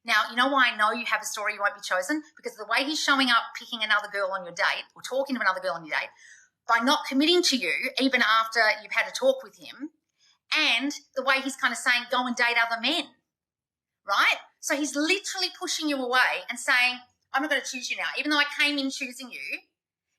Now, you know why I know you have a story you won't be chosen? Because of the way he's showing up, picking another girl on your date or talking to another girl on your date, by not committing to you even after you've had a talk with him, and the way he's kind of saying, go and date other men, right? So he's literally pushing you away and saying, I'm not going to choose you now. Even though I came in choosing you,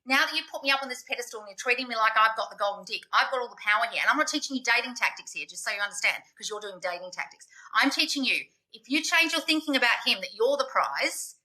now that you've put me up on this pedestal and you're treating me like I've got the golden dick, I've got all the power here. And I'm not teaching you dating tactics here, just so you understand, because you're doing dating tactics. I'm teaching you, if you change your thinking about him, that you're the prize,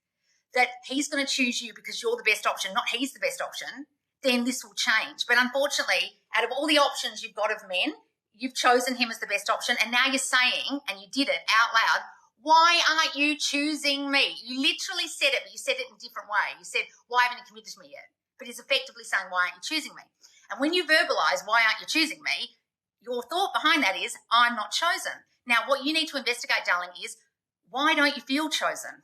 that he's going to choose you because you're the best option, not he's the best option, then this will change. But unfortunately, out of all the options you've got of men, you've chosen him as the best option, and now you're saying, and you did it out loud, why aren't you choosing me? You literally said it, but you said it in a different way. You said, why haven't you committed to me yet? But he's effectively saying, why aren't you choosing me? And when you verbalize, why aren't you choosing me, your thought behind that is, I'm not chosen. Now, what you need to investigate, darling, is why don't you feel chosen?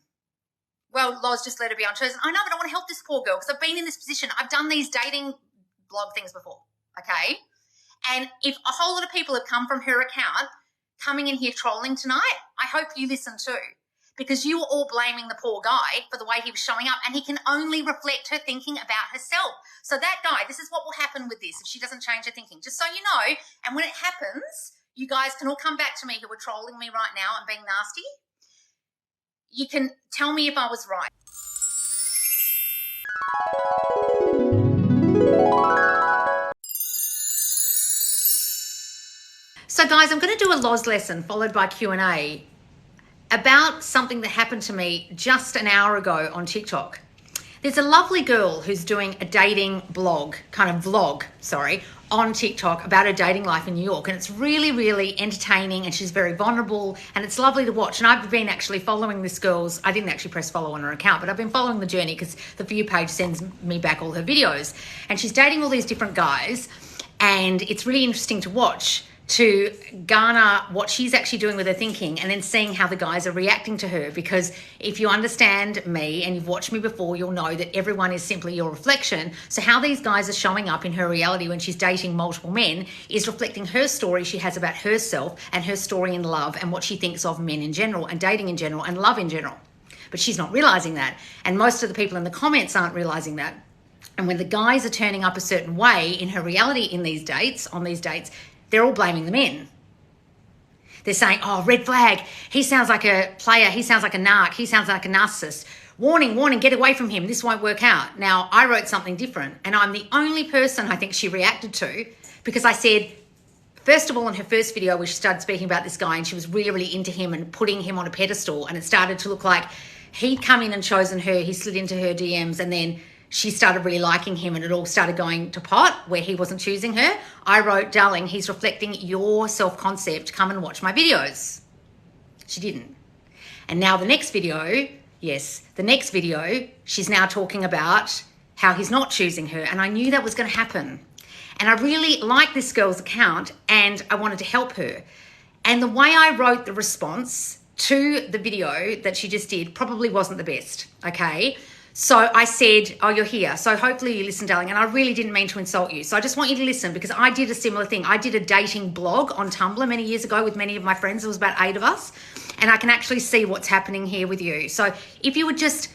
Well, Loz, just let her be unchosen. I know, but I want to help this poor girl because I've been in this position. I've done these dating blog things before, okay? And if a whole lot of people have come from her account coming in here trolling tonight, I hope you listen too, because you were all blaming the poor guy for the way he was showing up, and he can only reflect her thinking about herself. So that guy, this is what will happen with this if she doesn't change her thinking, just so you know. And when it happens, you guys can all come back to me who are trolling me right now and being nasty. You can tell me if I was right. So guys, I'm going to do a Loz lesson followed by Q&A about something that happened to me just an hour ago on TikTok. There's a lovely girl who's doing a dating vlog on TikTok about her dating life in New York, and it's really, really entertaining, and she's very vulnerable, and it's lovely to watch. And I've been actually following this girl's, I didn't actually press follow on her account, but I've been following the journey because the For You page sends me back all her videos, and she's dating all these different guys, and it's really interesting to watch, to garner what she's actually doing with her thinking, and then seeing how the guys are reacting to her. Because if you understand me and you've watched me before, you'll know that everyone is simply your reflection. So how these guys are showing up in her reality when she's dating multiple men is reflecting her story she has about herself and her story in love and what she thinks of men in general and dating in general and love in general. But she's not realizing that. And most of the people in the comments aren't realizing that. And when the guys are turning up a certain way in her reality in these dates, on these dates, they're all blaming the men. They're saying, oh, red flag. He sounds like a player. He sounds like a narc. He sounds like a narcissist. Warning, warning, get away from him. This won't work out. Now, I wrote something different, and I'm the only person I think she reacted to, because I said, first of all, in her first video where she started speaking about this guy and she was really, really into him and putting him on a pedestal, and it started to look like he'd come in and chosen her. He slid into her DMs, and then she started really liking him, and it all started going to pot where he wasn't choosing her. I wrote, darling, he's reflecting your self-concept. Come and watch my videos. She didn't. And now the next video, she's now talking about how he's not choosing her. And I knew that was going to happen. And I really like this girl's account, and I wanted to help her. And the way I wrote the response to the video that she just did probably wasn't the best, okay? So I said, oh, you're here. So hopefully you listen, darling. And I really didn't mean to insult you. So I just want you to listen, because I did a similar thing. I did a dating blog on Tumblr many years ago with many of my friends. There was about 8 of us. And I can actually see what's happening here with you. So if you would just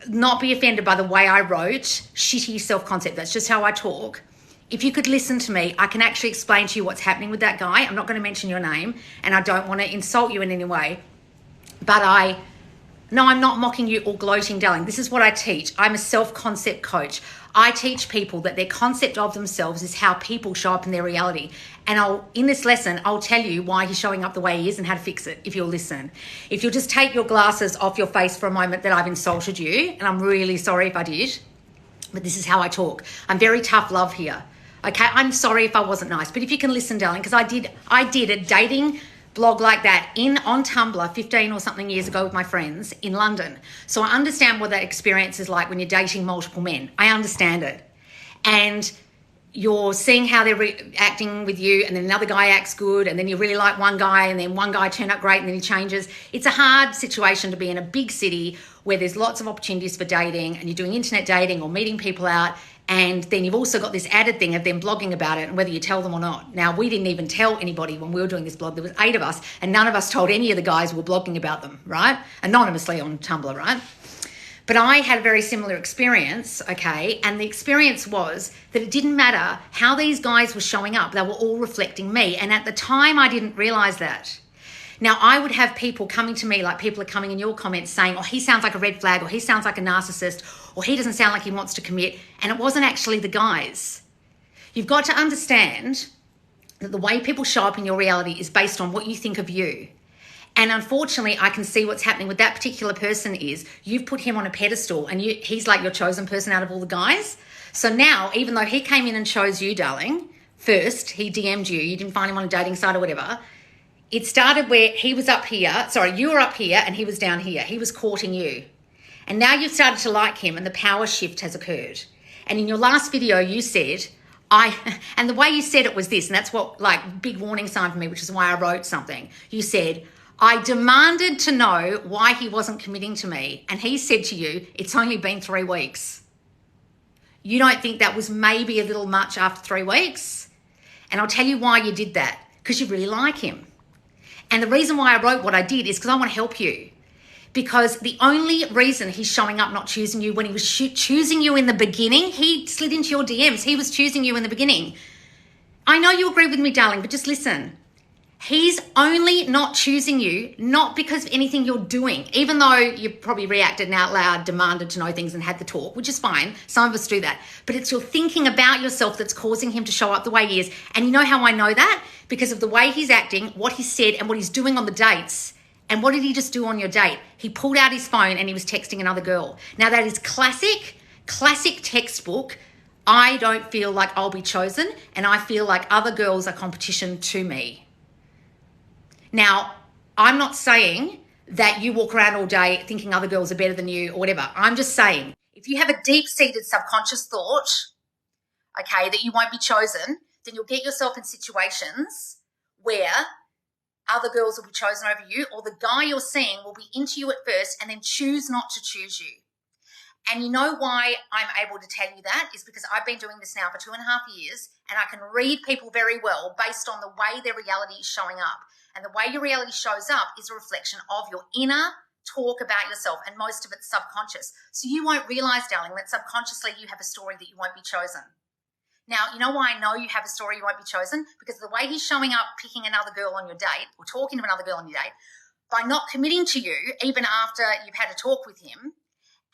not be offended by the way I wrote shitty self-concept, that's just how I talk. If you could listen to me, I can actually explain to you what's happening with that guy. I'm not going to mention your name, and I don't want to insult you in any way. But no, I'm not mocking you or gloating, darling. This is what I teach. I'm a self-concept coach. I teach people that their concept of themselves is how people show up in their reality. And in this lesson, I'll tell you why he's showing up the way he is and how to fix it, if you'll listen. If you'll just take your glasses off your face for a moment that I've insulted you, and I'm really sorry if I did, but this is how I talk. I'm very tough love here. Okay, I'm sorry if I wasn't nice, but if you can listen, darling, because I did a dating blog like that on Tumblr 15 or something years ago with my friends in London. So I understand what that experience is like when you're dating multiple men. I understand it. And you're seeing how they're reacting with you, and then another guy acts good, and then you really like one guy, and then one guy turned up great, and then he changes. It's a hard situation to be in a big city where there's lots of opportunities for dating, and you're doing internet dating or meeting people out, And then you've also got this added thing of them blogging about it and whether you tell them or not. Now, we didn't even tell anybody when we were doing this blog. There was 8 of us, and none of us told any of the guys who were blogging about them, right? Anonymously on Tumblr, right? But I had a very similar experience, okay? And the experience was that it didn't matter how these guys were showing up. They were all reflecting me. And at the time, I didn't realize that. Now, I would have people coming to me, like people are coming in your comments saying, oh, he sounds like a red flag, or he sounds like a narcissist, or he doesn't sound like he wants to commit. And it wasn't actually the guys. You've got to understand that the way people show up in your reality is based on what you think of you. And unfortunately, I can see what's happening with that particular person is you've put him on a pedestal and he's like your chosen person out of all the guys. So now, even though he came in and chose you, darling, first, he DM'd you, you didn't find him on a dating site or whatever, it started where he was up here, you were up here and he was down here. He was courting you. And now you've started to like him and the power shift has occurred. And in your last video, you said, and the way you said it was this, and that's what, like, big warning sign for me, which is why I wrote something. You said, I demanded to know why he wasn't committing to me. And he said to you, it's only been 3 weeks. You don't think that was maybe a little much after 3 weeks? And I'll tell you why you did that, because you really like him. And the reason why I wrote what I did is because I want to help you. Because the only reason he's showing up not choosing you, when he was choosing you in the beginning, he slid into your DMs. He was choosing you in the beginning. I know you agree with me, darling, but just listen. He's only not choosing you, not because of anything you're doing, even though you probably reacted and out loud, demanded to know things and had the talk, which is fine. Some of us do that. But it's your thinking about yourself that's causing him to show up the way he is. And you know how I know that? Because of the way he's acting, what he said, and what he's doing on the dates. And what did he just do on your date? He pulled out his phone and he was texting another girl. Now that is classic textbook. I don't feel like I'll be chosen, and I feel like other girls are competition to me. Now, I'm not saying that you walk around all day thinking other girls are better than you or whatever. I'm just saying, if you have a deep-seated subconscious thought, okay, that you won't be chosen, then you'll get yourself in situations where other girls will be chosen over you, or the guy you're seeing will be into you at first and then choose not to choose you. And you know why I'm able to tell you that is because I've been doing this now for 2.5 years, and I can read people very well based on the way their reality is showing up. And the way your reality shows up is a reflection of your inner talk about yourself, and most of it's subconscious. So you won't realize, darling, that subconsciously you have a story that you won't be chosen. Now, you know why I know you have a story you won't be chosen? Because the way he's showing up, picking another girl on your date or talking to another girl on your date, by not committing to you even after you've had a talk with him,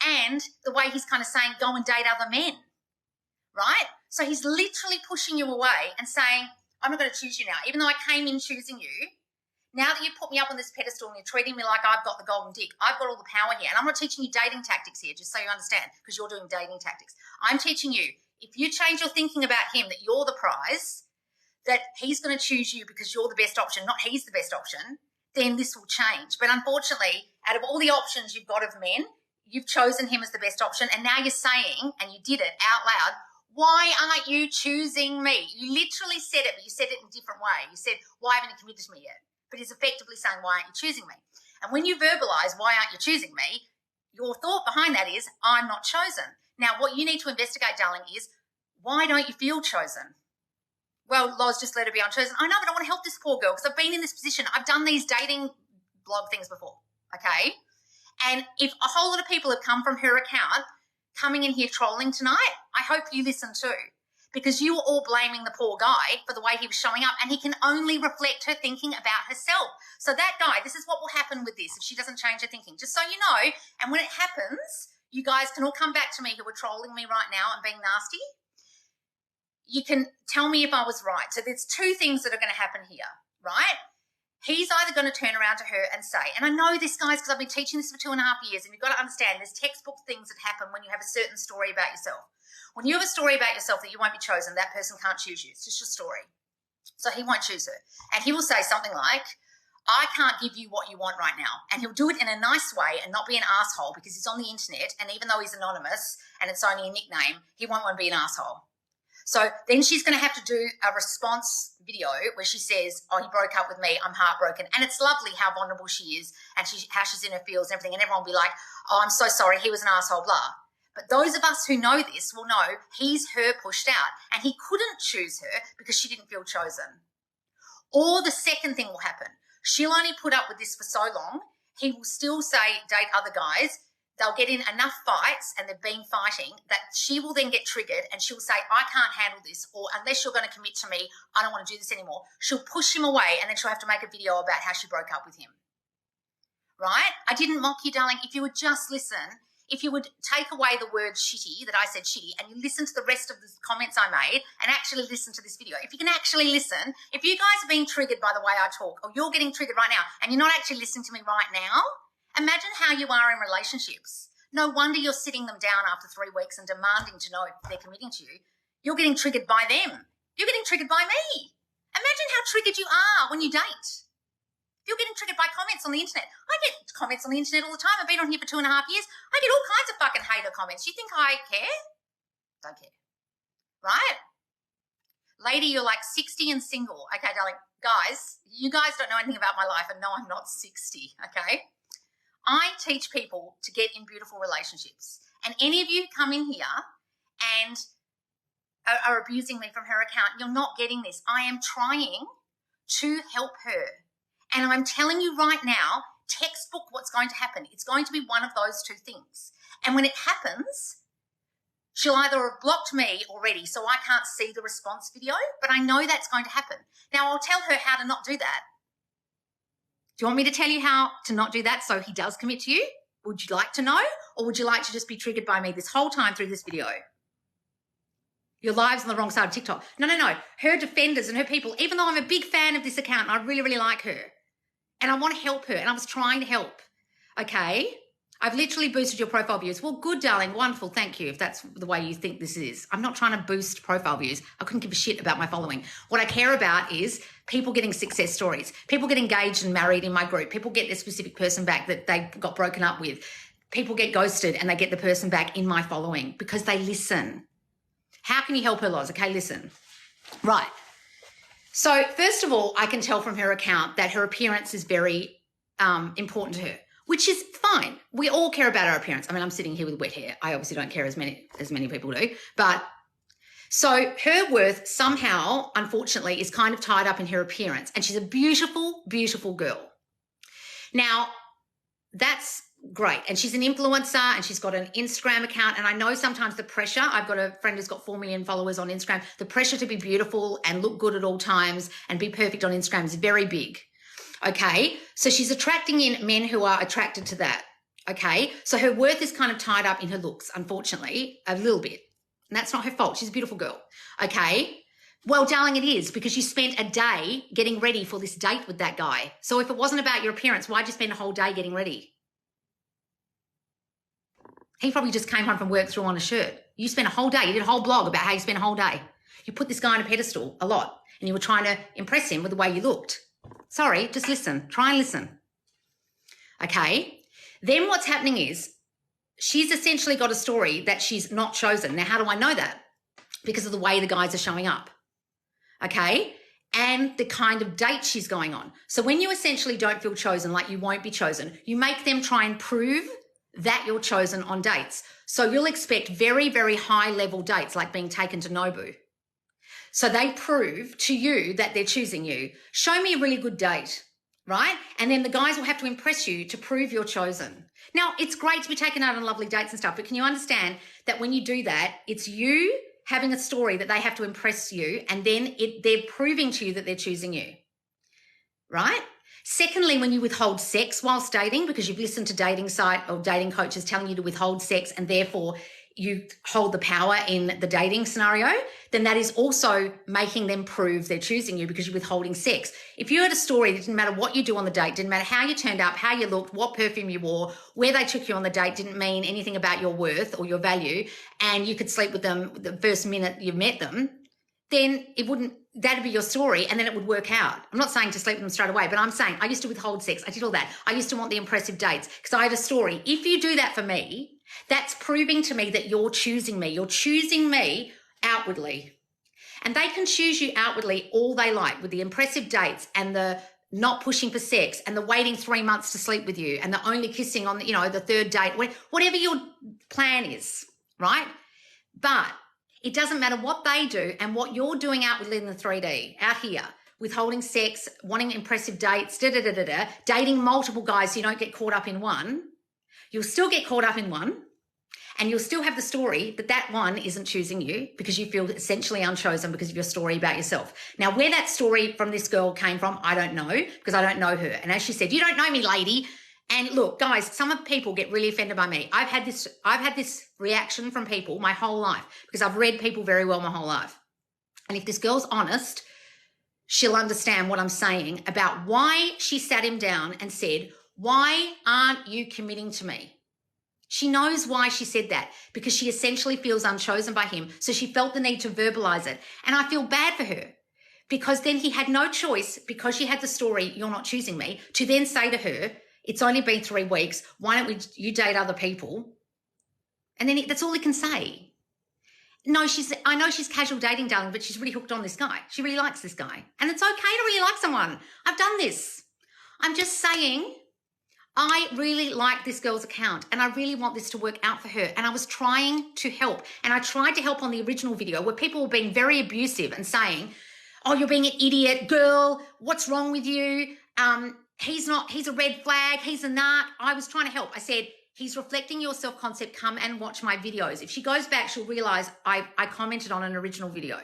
and the way he's kind of saying, go and date other men, right? So he's literally pushing you away and saying, I'm not going to choose you now. Even though I came in choosing you, now that you've put me up on this pedestal and you're treating me like I've got the golden dick, I've got all the power here. And I'm not teaching you dating tactics here, just so you understand, because you're doing dating tactics. I'm teaching you, if you change your thinking about him, that you're the prize, that he's going to choose you because you're the best option, not he's the best option, then this will change. But unfortunately, out of all the options you've got of men, you've chosen him as the best option. And now you're saying, and you did it out loud, why aren't you choosing me? You literally said it, but you said it in a different way. You said, why haven't you committed to me yet? But he's effectively saying, why aren't you choosing me? And when you verbalize, why aren't you choosing me? Your thought behind that is, I'm not chosen. Now, what you need to investigate, darling, is why don't you feel chosen? Well, Loz, just let her be unchosen. I know, but I want to help this poor girl because I've been in this position. I've done these dating blog things before, okay? And if a whole lot of people have come from her account coming in here trolling tonight, I hope you listen too, because you were all blaming the poor guy for the way he was showing up, and he can only reflect her thinking about herself. So that guy, this is what will happen with this if she doesn't change her thinking, just so you know. And when it happens, you guys can all come back to me who are trolling me right now and being nasty. You can tell me if I was right. So there's 2 things that are going to happen here, right? He's either going to turn around to her and say, and I know this, guys, because I've been teaching this for 2.5 years, and you've got to understand there's textbook things that happen when you have a certain story about yourself. When you have a story about yourself that you won't be chosen, that person can't choose you. It's just your story. So he won't choose her. And he will say something like, I can't give you what you want right now. And he'll do it in a nice way and not be an asshole because he's on the internet, and even though he's anonymous and it's only a nickname, he won't want to be an asshole. So then she's going to have to do a response video where she says, oh, he broke up with me, I'm heartbroken. And it's lovely how vulnerable she is and how she's in her feels and everything. And everyone will be like, oh, I'm so sorry, he was an asshole, blah. But those of us who know this will know he's her pushed out, and he couldn't choose her because she didn't feel chosen. Or the second thing will happen. She'll only put up with this for so long. He will still say, date other guys. They'll get in enough fights, and they've been fighting, that she will then get triggered and she'll say, I can't handle this, or unless you're going to commit to me, I don't want to do this anymore. She'll push him away, and then she'll have to make a video about how she broke up with him. Right? I didn't mock you, darling. If you would just listen, if you would take away the word shitty, that I said shitty, and you listen to the rest of the comments I made and actually listen to this video, if you can actually listen, if you guys are being triggered by the way I talk, or you're getting triggered right now and you're not actually listening to me right now, imagine how you are in relationships. No wonder you're sitting them down after 3 weeks and demanding to know if they're committing to you. You're getting triggered by them. You're getting triggered by me. Imagine how triggered you are when you date. You're getting triggered by comments on the internet. I get comments on the internet all the time. I've been on here for 2.5 years. I get all kinds of fucking hater comments. You think I care? Don't care. Right? Lady, you're like 60 and single. Okay, darling. Guys, you guys don't know anything about my life, and no, I'm not 60, okay? I teach people to get in beautiful relationships. And any of you come in here and are abusing me from her account, you're not getting this. I am trying to help her. And I'm telling you right now, textbook what's going to happen. It's going to be one of those two things. And when it happens, she'll either have blocked me already so I can't see the response video, but I know that's going to happen. Now, I'll tell her how to not do that. Do you want me to tell you how to not do that so he does commit to you? Would you like to know? Or would you like to just be triggered by me this whole time through this video? Your live's on the wrong side of TikTok. No. Her defenders and her people, even though I'm a big fan of this account and I really, really like her, and I want to help her, and I was trying to help, okay? I've literally boosted your profile views. Well, good, darling, wonderful, thank you, if that's the way you think this is. I'm not trying to boost profile views. I couldn't give a shit about my following. What I care about is people getting success stories. People get engaged and married in my group. People get their specific person back that they got broken up with. People get ghosted and they get the person back in my following because they listen. How can you help her, Loz? Okay, listen. Right. So first of all, I can tell from her account that her appearance is very important to her, which is fine. We all care about our appearance. I mean, I'm sitting here with wet hair. I obviously don't care as many people do. But so her worth somehow, unfortunately, is kind of tied up in her appearance. And she's a beautiful, beautiful girl. Now, that's great. And she's an influencer and she's got an Instagram account. And I know sometimes the pressure, I've got a friend who's got 4 million followers on Instagram. The pressure to be beautiful and look good at all times and be perfect on Instagram is very big. Okay. So she's attracting in men who are attracted to that. Okay. So her worth is kind of tied up in her looks, unfortunately, a little bit. And that's not her fault. She's a beautiful girl. Okay. Well, darling, it is because you spent a day getting ready for this date with that guy. So if it wasn't about your appearance, why'd you spend a whole day getting ready? He probably just came home from work, threw on a shirt. You spent a whole day. You did a whole blog about how you spent a whole day. You put this guy on a pedestal a lot and you were trying to impress him with the way you looked. Sorry, just listen. Try and listen. Okay. Then what's happening is she's essentially got a story that she's not chosen. Now, how do I know that? Because of the way the guys are showing up. Okay. And the kind of date she's going on. So when you essentially don't feel chosen, like you won't be chosen, you make them try and prove that you're chosen on dates. So you'll expect very, very high level dates like being taken to Nobu. So they prove to you that they're choosing you. Show me a really good date, right? And then the guys will have to impress you to prove you're chosen. Now, it's great to be taken out on lovely dates and stuff, but can you understand that when you do that, it's you having a story that they have to impress you and then they're proving to you that they're choosing you, right? Secondly, when you withhold sex whilst dating, because you've listened to dating site or dating coaches telling you to withhold sex and therefore you hold the power in the dating scenario, then that is also making them prove they're choosing you because you're withholding sex. If you had a story that didn't matter what you do on the date, didn't matter how you turned up, how you looked, what perfume you wore, where they took you on the date, didn't mean anything about your worth or your value, and you could sleep with them the first minute you met them, then that'd be your story and then it would work out. I'm not saying to sleep with them straight away, but I'm saying I used to withhold sex. I did all that. I used to want the impressive dates because I had a story. If you do that for me, that's proving to me that you're choosing me. You're choosing me outwardly. And they can choose you outwardly all they like with the impressive dates and the not pushing for sex and the waiting 3 months to sleep with you and the only kissing on the third date, whatever your plan is, right? But it doesn't matter what they do and what you're doing out with Living the 3D, out here, withholding sex, wanting impressive dates, dating multiple guys so you don't get caught up in one. You'll still get caught up in one, and you'll still have the story that that one isn't choosing you because you feel essentially unchosen because of your story about yourself. Now, where that story from this girl came from, I don't know, because I don't know her. And as she said, you don't know me, lady. And look, guys, some people get really offended by me. I've had this reaction from people my whole life because I've read people very well my whole life. And if this girl's honest, she'll understand what I'm saying about why she sat him down and said, why aren't you committing to me? She knows why she said that, because she essentially feels unchosen by him. So she felt the need to verbalize it. And I feel bad for her, because then he had no choice, because she had the story, you're not choosing me, to then say to her, it's only been 3 weeks. Why don't you date other people? And then that's all he can say. No, I know she's casual dating, darling, but she's really hooked on this guy. She really likes this guy. And it's okay to really like someone. I've done this. I'm just saying, I really like this girl's account and I really want this to work out for her. And I was trying to help. And I tried to help on the original video where people were being very abusive and saying, oh, you're being an idiot, girl. What's wrong with you? He's a red flag. He's a narc. I was trying to help. I said, he's reflecting your self-concept. Come and watch my videos. If she goes back, she'll realize I commented on an original video.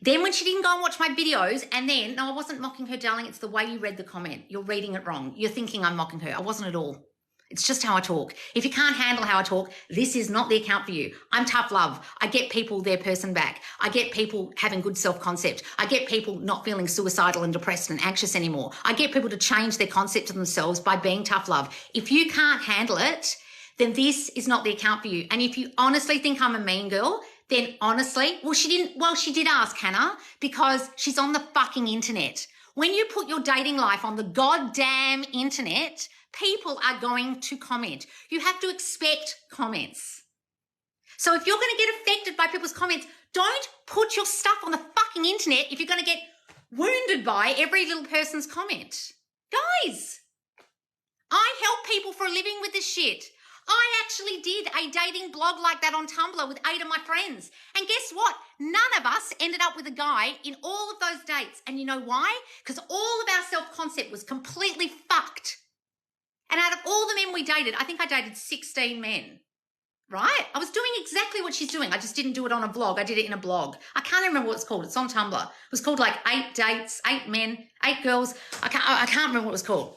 Then when she didn't go and watch my videos, and then, no, I wasn't mocking her, darling. It's the way you read the comment. You're reading it wrong. You're thinking I'm mocking her. I wasn't at all. It's just how I talk. If you can't handle how I talk, this is not the account for you. I'm tough love. I get people their person back. I get people having good self-concept. I get people not feeling suicidal and depressed and anxious anymore. I get people to change their concept of themselves by being tough love. If you can't handle it, then this is not the account for you. And if you honestly think I'm a mean girl, then honestly, she did ask, Hannah, because she's on the fucking internet. When you put your dating life on the goddamn internet, people are going to comment. You have to expect comments. So if you're going to get affected by people's comments, don't put your stuff on the fucking internet if you're going to get wounded by every little person's comment. Guys, I help people for a living with this shit. I actually did a dating blog like that on Tumblr with 8 of my friends. And guess what? None of us ended up with a guy in all of those dates. And you know why? Because all of our self-concept was completely fucked. And out of all the men we dated, I think I dated 16 men, right? I was doing exactly what she's doing. I just didn't do it on a vlog. I did it in a blog. I can't remember what it's called. It's on Tumblr. It was called like 8 dates, 8 men, 8 girls. I can't remember what it was called.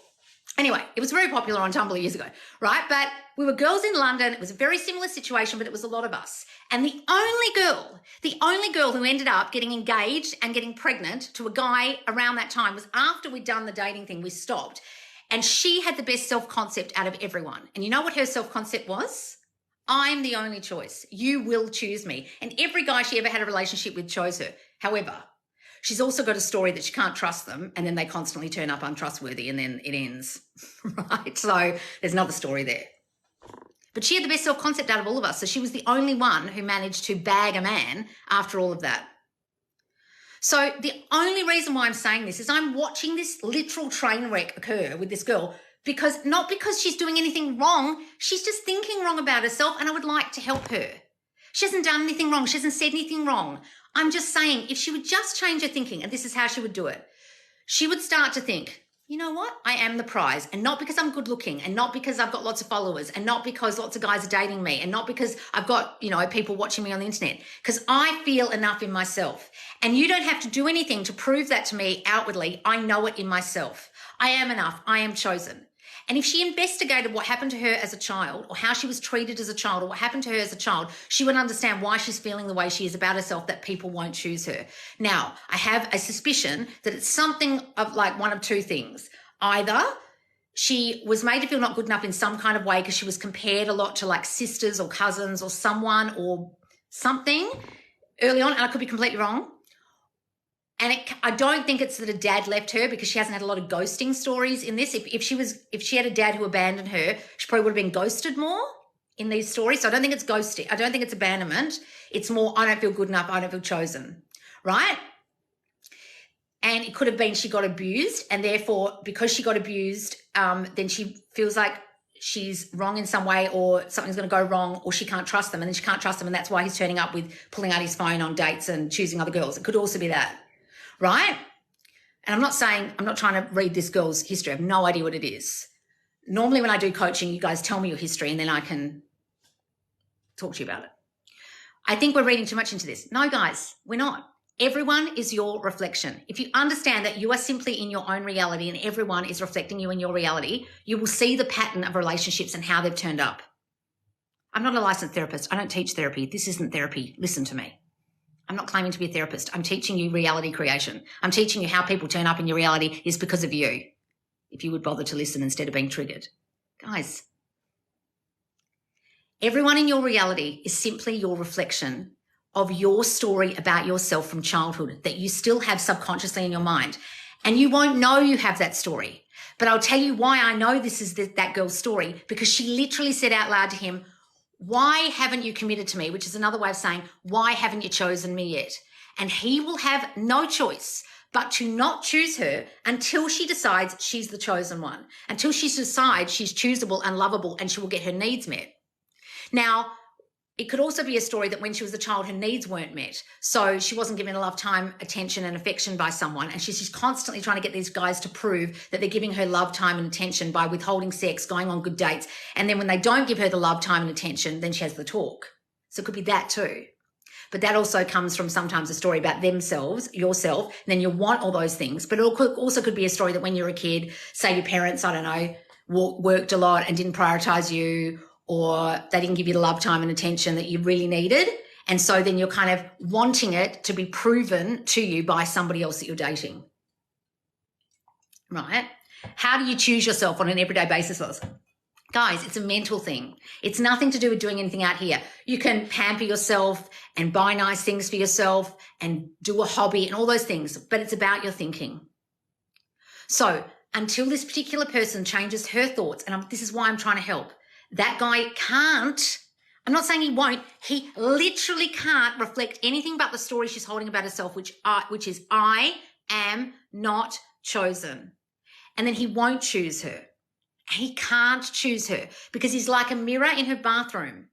Anyway, it was very popular on Tumblr years ago, right? But we were girls in London. It was a very similar situation, but it was a lot of us. And the only girl who ended up getting engaged and getting pregnant to a guy around that time was after we'd done the dating thing, we stopped. And she had the best self-concept out of everyone. And you know what her self-concept was? I'm the only choice. You will choose me. And every guy she ever had a relationship with chose her. However, she's also got a story that she can't trust them, and then they constantly turn up untrustworthy, and then it ends, right? So there's another story there. But she had the best self-concept out of all of us, so she was the only one who managed to bag a man after all of that. So the only reason why I'm saying this is I'm watching this literal train wreck occur with this girl, not because she's doing anything wrong, she's just thinking wrong about herself, and I would like to help her. She hasn't done anything wrong. She hasn't said anything wrong. I'm just saying, if she would just change her thinking, and this is how she would do it, she would start to think, you know what? I am the prize, and not because I'm good looking, and not because I've got lots of followers, and not because lots of guys are dating me, and not because I've got, people watching me on the internet, because I feel enough in myself. And you don't have to do anything to prove that to me outwardly. I know it in myself. I am enough. I am chosen. And if she investigated what happened to her as a child, or how she was treated as a child, or what happened to her as a child, she would understand why she's feeling the way she is about herself, that people won't choose her. Now, I have a suspicion that it's something of like one of two things. Either she was made to feel not good enough in some kind of way because she was compared a lot to like sisters or cousins or someone or something early on, and I could be completely wrong. And I don't think it's that a dad left her, because she hasn't had a lot of ghosting stories in this. If she had a dad who abandoned her, she probably would have been ghosted more in these stories. So I don't think it's ghosting. I don't think it's abandonment. It's more, I don't feel good enough. I don't feel chosen, right? And it could have been she got abused, and therefore, because she got abused, then she feels like she's wrong in some way, or something's going to go wrong, or she can't trust them, and then she can't trust them, and that's why he's turning up with pulling out his phone on dates and choosing other girls. It could also be that, right? And I'm not trying to read this girl's history. I have no idea what it is. Normally when I do coaching, you guys tell me your history and then I can talk to you about it. I think we're reading too much into this. No, guys, we're not. Everyone is your reflection. If you understand that you are simply in your own reality and everyone is reflecting you in your reality, you will see the pattern of relationships and how they've turned up. I'm not a licensed therapist. I don't teach therapy. This isn't therapy. Listen to me. I'm not claiming to be a therapist. I'm teaching you reality creation. I'm teaching you how people turn up in your reality is because of you. If you would bother to listen instead of being triggered. Guys, everyone in your reality is simply your reflection of your story about yourself from childhood that you still have subconsciously in your mind. And you won't know you have that story. But I'll tell you why I know this is that girl's story, because she literally said out loud to him, why haven't you committed to me? Which is another way of saying, why haven't you chosen me yet? And he will have no choice but to not choose her until she decides she's the chosen one, until she decides she's choosable and lovable and she will get her needs met. Now, it could also be a story that when she was a child, her needs weren't met. So she wasn't given enough time, attention and affection by someone. And she's just constantly trying to get these guys to prove that they're giving her love, time and attention by withholding sex, going on good dates. And then when they don't give her the love, time and attention, then she has the talk. So it could be that too. But that also comes from sometimes a story about themselves, yourself, and then you want all those things. But it also could be a story that when you're a kid, say your parents, I don't know, worked a lot and didn't prioritize you, or they didn't give you the love, time and attention that you really needed. And so then you're kind of wanting it to be proven to you by somebody else that you're dating. Right? How do you choose yourself on an everyday basis, Loz? Guys, it's a mental thing. It's nothing to do with doing anything out here. You can pamper yourself and buy nice things for yourself and do a hobby and all those things, but it's about your thinking. So until this particular person changes her thoughts, and this is why I'm trying to help, that guy can't, I'm not saying he won't, he literally can't reflect anything but the story she's holding about herself, which is I am not chosen. And then he won't choose her. He can't choose her because he's like a mirror in her bathroom.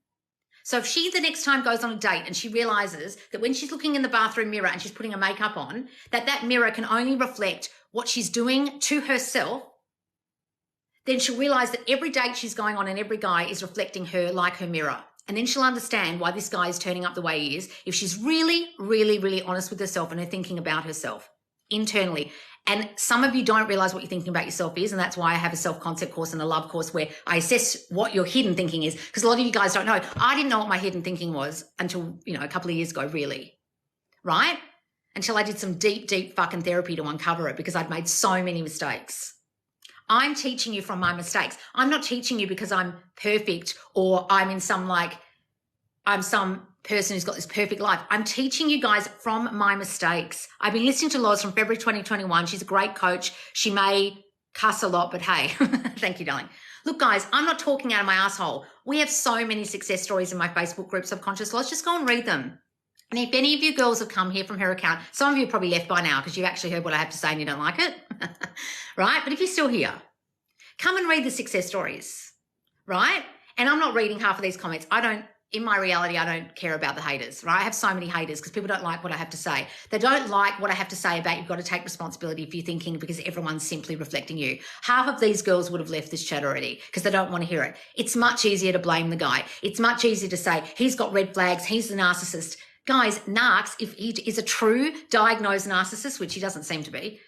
So if she the next time goes on a date and she realizes that when she's looking in the bathroom mirror and she's putting her makeup on, that mirror can only reflect what she's doing to herself, then she'll realize that every date she's going on and every guy is reflecting her like her mirror. And then she'll understand why this guy is turning up the way he is if she's really, really, really honest with herself and her thinking about herself internally. And some of you don't realize what you're thinking about yourself is, and that's why I have a self-concept course and a love course where I assess what your hidden thinking is, because a lot of you guys don't know. I didn't know what my hidden thinking was until, a couple of years ago, really, right? Until I did some deep, deep fucking therapy to uncover it because I'd made so many mistakes. I'm teaching you from my mistakes. I'm not teaching you because I'm perfect or I'm some person who's got this perfect life. I'm teaching you guys from my mistakes. I've been listening to Loz from February 2021. She's a great coach. She may cuss a lot, but hey, thank you, darling. Look, guys, I'm not talking out of my asshole. We have so many success stories in my Facebook group, Subconscious Loz. Just go and read them. And if any of you girls have come here from her account, some of you have probably left by now because you've actually heard what I have to say and you don't like it, right? But if you're still here, come and read the success stories, right? And I'm not reading half of these comments. In my reality, I don't care about the haters, right? I have so many haters because people don't like what I have to say. They don't like what I have to say about you've got to take responsibility for your thinking because everyone's simply reflecting you. Half of these girls would have left this chat already because they don't want to hear it. It's much easier to blame the guy. It's much easier to say he's got red flags, he's the narcissist. Guys, narcs, if he is a true diagnosed narcissist, which he doesn't seem to be,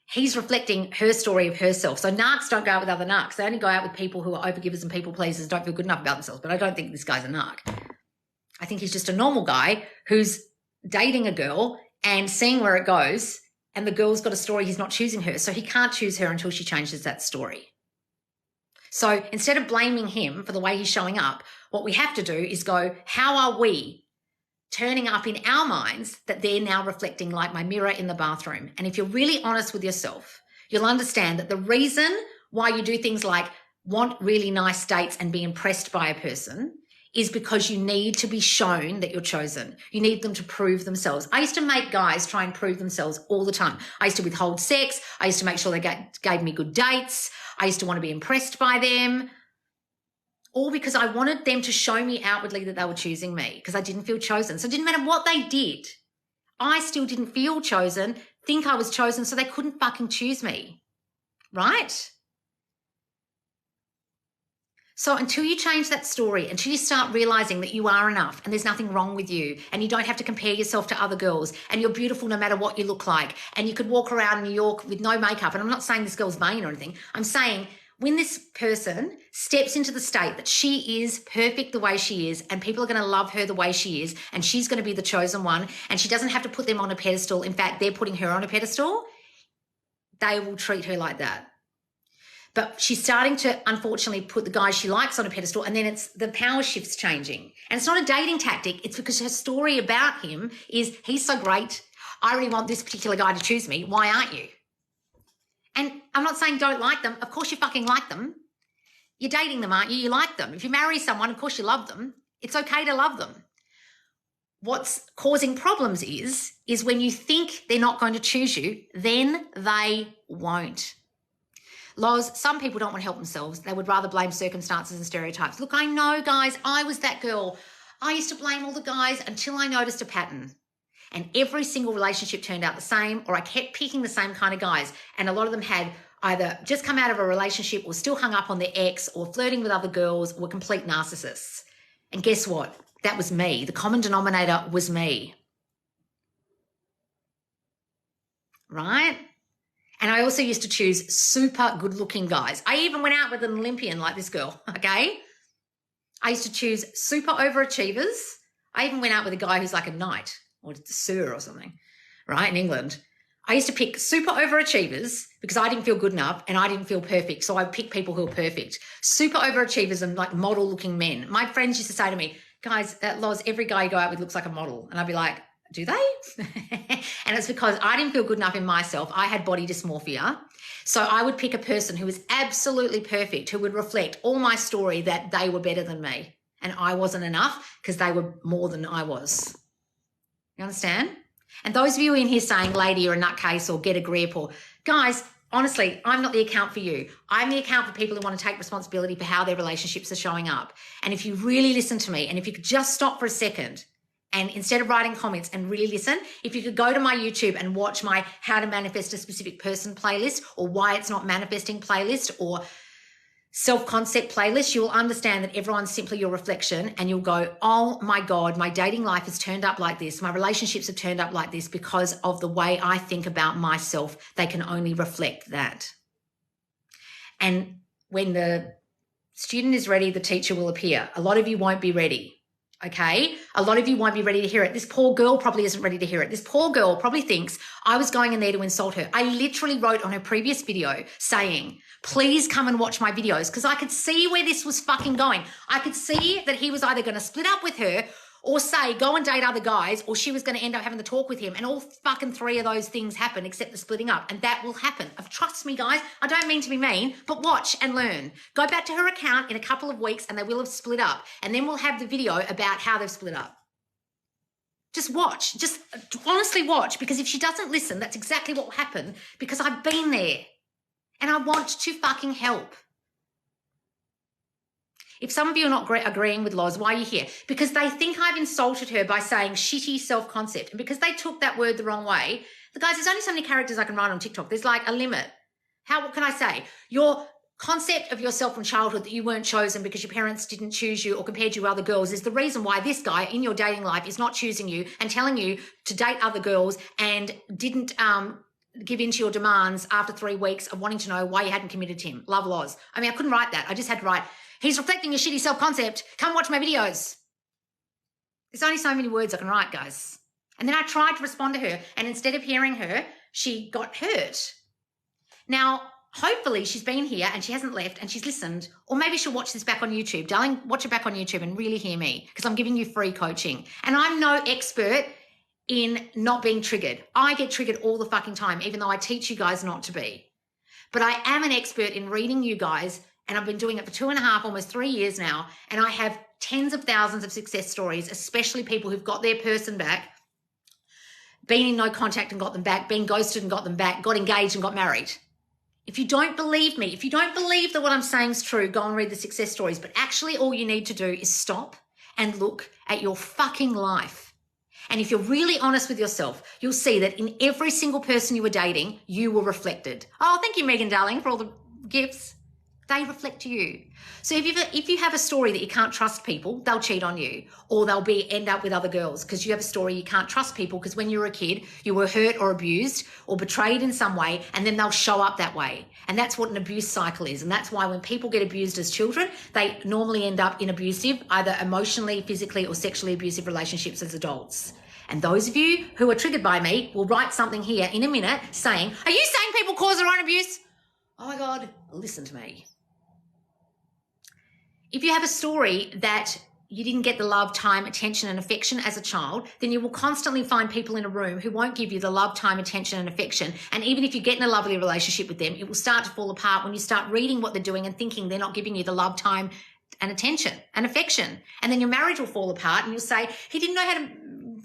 he's reflecting her story of herself. So narcs don't go out with other narcs. They only go out with people who are overgivers and people pleasers and don't feel good enough about themselves. But I don't think this guy's a narc. I think he's just a normal guy who's dating a girl and seeing where it goes, and the girl's got a story, he's not choosing her. So he can't choose her until she changes that story. So instead of blaming him for the way he's showing up, what we have to do is go, how are we turning up in our minds that they're now reflecting like my mirror in the bathroom? And if you're really honest with yourself, you'll understand that the reason why you do things like want really nice dates and be impressed by a person is because you need to be shown that you're chosen. You need them to prove themselves. I used to make guys try and prove themselves all the time. I used to withhold sex. I used to make sure they gave me good dates. I used to want to be impressed by them. all because I wanted them to show me outwardly that they were choosing me because I didn't feel chosen. So it didn't matter what they did. I still didn't feel chosen, think I was chosen, so they couldn't fucking choose me, right? So until you change that story, until you start realizing that you are enough and there's nothing wrong with you and you don't have to compare yourself to other girls and you're beautiful no matter what you look like and you could walk around New York with no makeup, and I'm not saying this girl's vain or anything, I'm saying when this person steps into the state that she is perfect the way she is and people are going to love her the way she is and she's going to be the chosen one and she doesn't have to put them on a pedestal. In fact, they're putting her on a pedestal. They will treat her like that. But she's starting to, unfortunately, put the guy she likes on a pedestal, and then it's the power shift's changing. And it's not a dating tactic. It's because her story about him is, he's so great. I really want this particular guy to choose me. Why aren't you? And I'm not saying don't like them. Of course you fucking like them. You're dating them, aren't you? You like them. If you marry someone, of course you love them. It's okay to love them. What's causing problems is when you think they're not going to choose you, then they won't. Loz, some people don't want to help themselves. They would rather blame circumstances and stereotypes. Look, I know, guys, I was that girl. I used to blame all the guys until I noticed a pattern. And every single relationship turned out the same, or I kept picking the same kind of guys. And a lot of them had either just come out of a relationship or still hung up on their ex or flirting with other girls, or were complete narcissists. And guess what? That was me. The common denominator was me. Right? And I also used to choose super good-looking guys. I even went out with an Olympian like this girl, okay? I used to choose super overachievers. I even went out with a guy who's like a knight or a sir or something, right, in England. I used to pick super overachievers because I didn't feel good enough and I didn't feel perfect, so I picked people who are perfect. Super overachievers and like model-looking men. My friends used to say to me, guys, Loz, every guy you go out with looks like a model. And I'd be like, do they? And it's because I didn't feel good enough in myself. I had body dysmorphia. So I would pick a person who was absolutely perfect, who would reflect all my story that they were better than me and I wasn't enough because they were more than I was. You understand? And those of you in here saying, lady, you're a nutcase or get a grip, or guys, honestly, I'm not the account for you. I'm the account for people who want to take responsibility for how their relationships are showing up. And if you really listen to me, and if you could just stop for a second, and instead of writing comments and really listen, if you could go to my YouTube and watch my How to Manifest a Specific Person playlist, or Why It's Not Manifesting playlist, or Self-Concept playlist, you will understand that everyone's simply your reflection, and you'll go, oh my God, my dating life has turned up like this. My relationships have turned up like this because of the way I think about myself. They can only reflect that. And when the student is ready, the teacher will appear. A lot of you won't be ready. Okay, a lot of you won't be ready to hear it. This poor girl probably isn't ready to hear it. This poor girl probably thinks I was going in there to insult her. I literally wrote on her previous video saying, please come and watch my videos, because I could see where this was fucking going. I could see that he was either going to split up with her or say, go and date other guys, or she was going to end up having to talk with him. And all fucking three of those things happen except the splitting up. And that will happen. Trust me, guys. I don't mean to be mean, but watch and learn. Go back to her account in a couple of weeks and they will have split up. And then we'll have the video about how they've split up. Just watch. Just honestly watch, because if she doesn't listen, that's exactly what will happen, because I've been there and I want to fucking help. If some of you are not agreeing with Loz, why are you here? Because they think I've insulted her by saying shitty self-concept. And because they took that word the wrong way, the guys, there's only so many characters I can write on TikTok. There's like a limit. What can I say? Your concept of yourself from childhood, that you weren't chosen because your parents didn't choose you or compared you to other girls, is the reason why this guy in your dating life is not choosing you and telling you to date other girls, and didn't give in to your demands after 3 weeks of wanting to know why you hadn't committed to him. Love, Loz. I mean, I couldn't write that. I just had to write, he's reflecting your shitty self-concept. Come watch my videos. There's only so many words I can write, guys. And then I tried to respond to her, and instead of hearing her, she got hurt. Now, hopefully she's been here and she hasn't left and she's listened, or maybe she'll watch this back on YouTube. Darling, watch it back on YouTube and really hear me, because I'm giving you free coaching. And I'm no expert in not being triggered. I get triggered all the fucking time, even though I teach you guys not to be. But I am an expert in reading you guys, and I've been doing it for 2.5, almost 3 years now. And I have tens of thousands of success stories, especially people who've got their person back, been in no contact and got them back, been ghosted and got them back, got engaged and got married. If you don't believe me, if you don't believe that what I'm saying is true, go and read the success stories. But actually all you need to do is stop and look at your fucking life. And if you're really honest with yourself, you'll see that in every single person you were dating, you were reflected. Oh, thank you, Megan, darling, for all the gifts. They reflect you. So if you have a story that you can't trust people, they'll cheat on you, or they'll end up with other girls because you have a story you can't trust people because when you were a kid, you were hurt or abused or betrayed in some way, and then they'll show up that way. And that's what an abuse cycle is. And that's why when people get abused as children, they normally end up in abusive, either emotionally, physically, or sexually abusive relationships as adults. And those of you who are triggered by me will write something here in a minute saying, are you saying people cause their own abuse? Oh my God, listen to me. If you have a story that you didn't get the love, time, attention, and affection as a child, then you will constantly find people in a room who won't give you the love, time, attention, and affection. And even if you get in a lovely relationship with them, it will start to fall apart when you start reading what they're doing and thinking they're not giving you the love, time, and attention and affection. And then your marriage will fall apart and you'll say, he didn't know how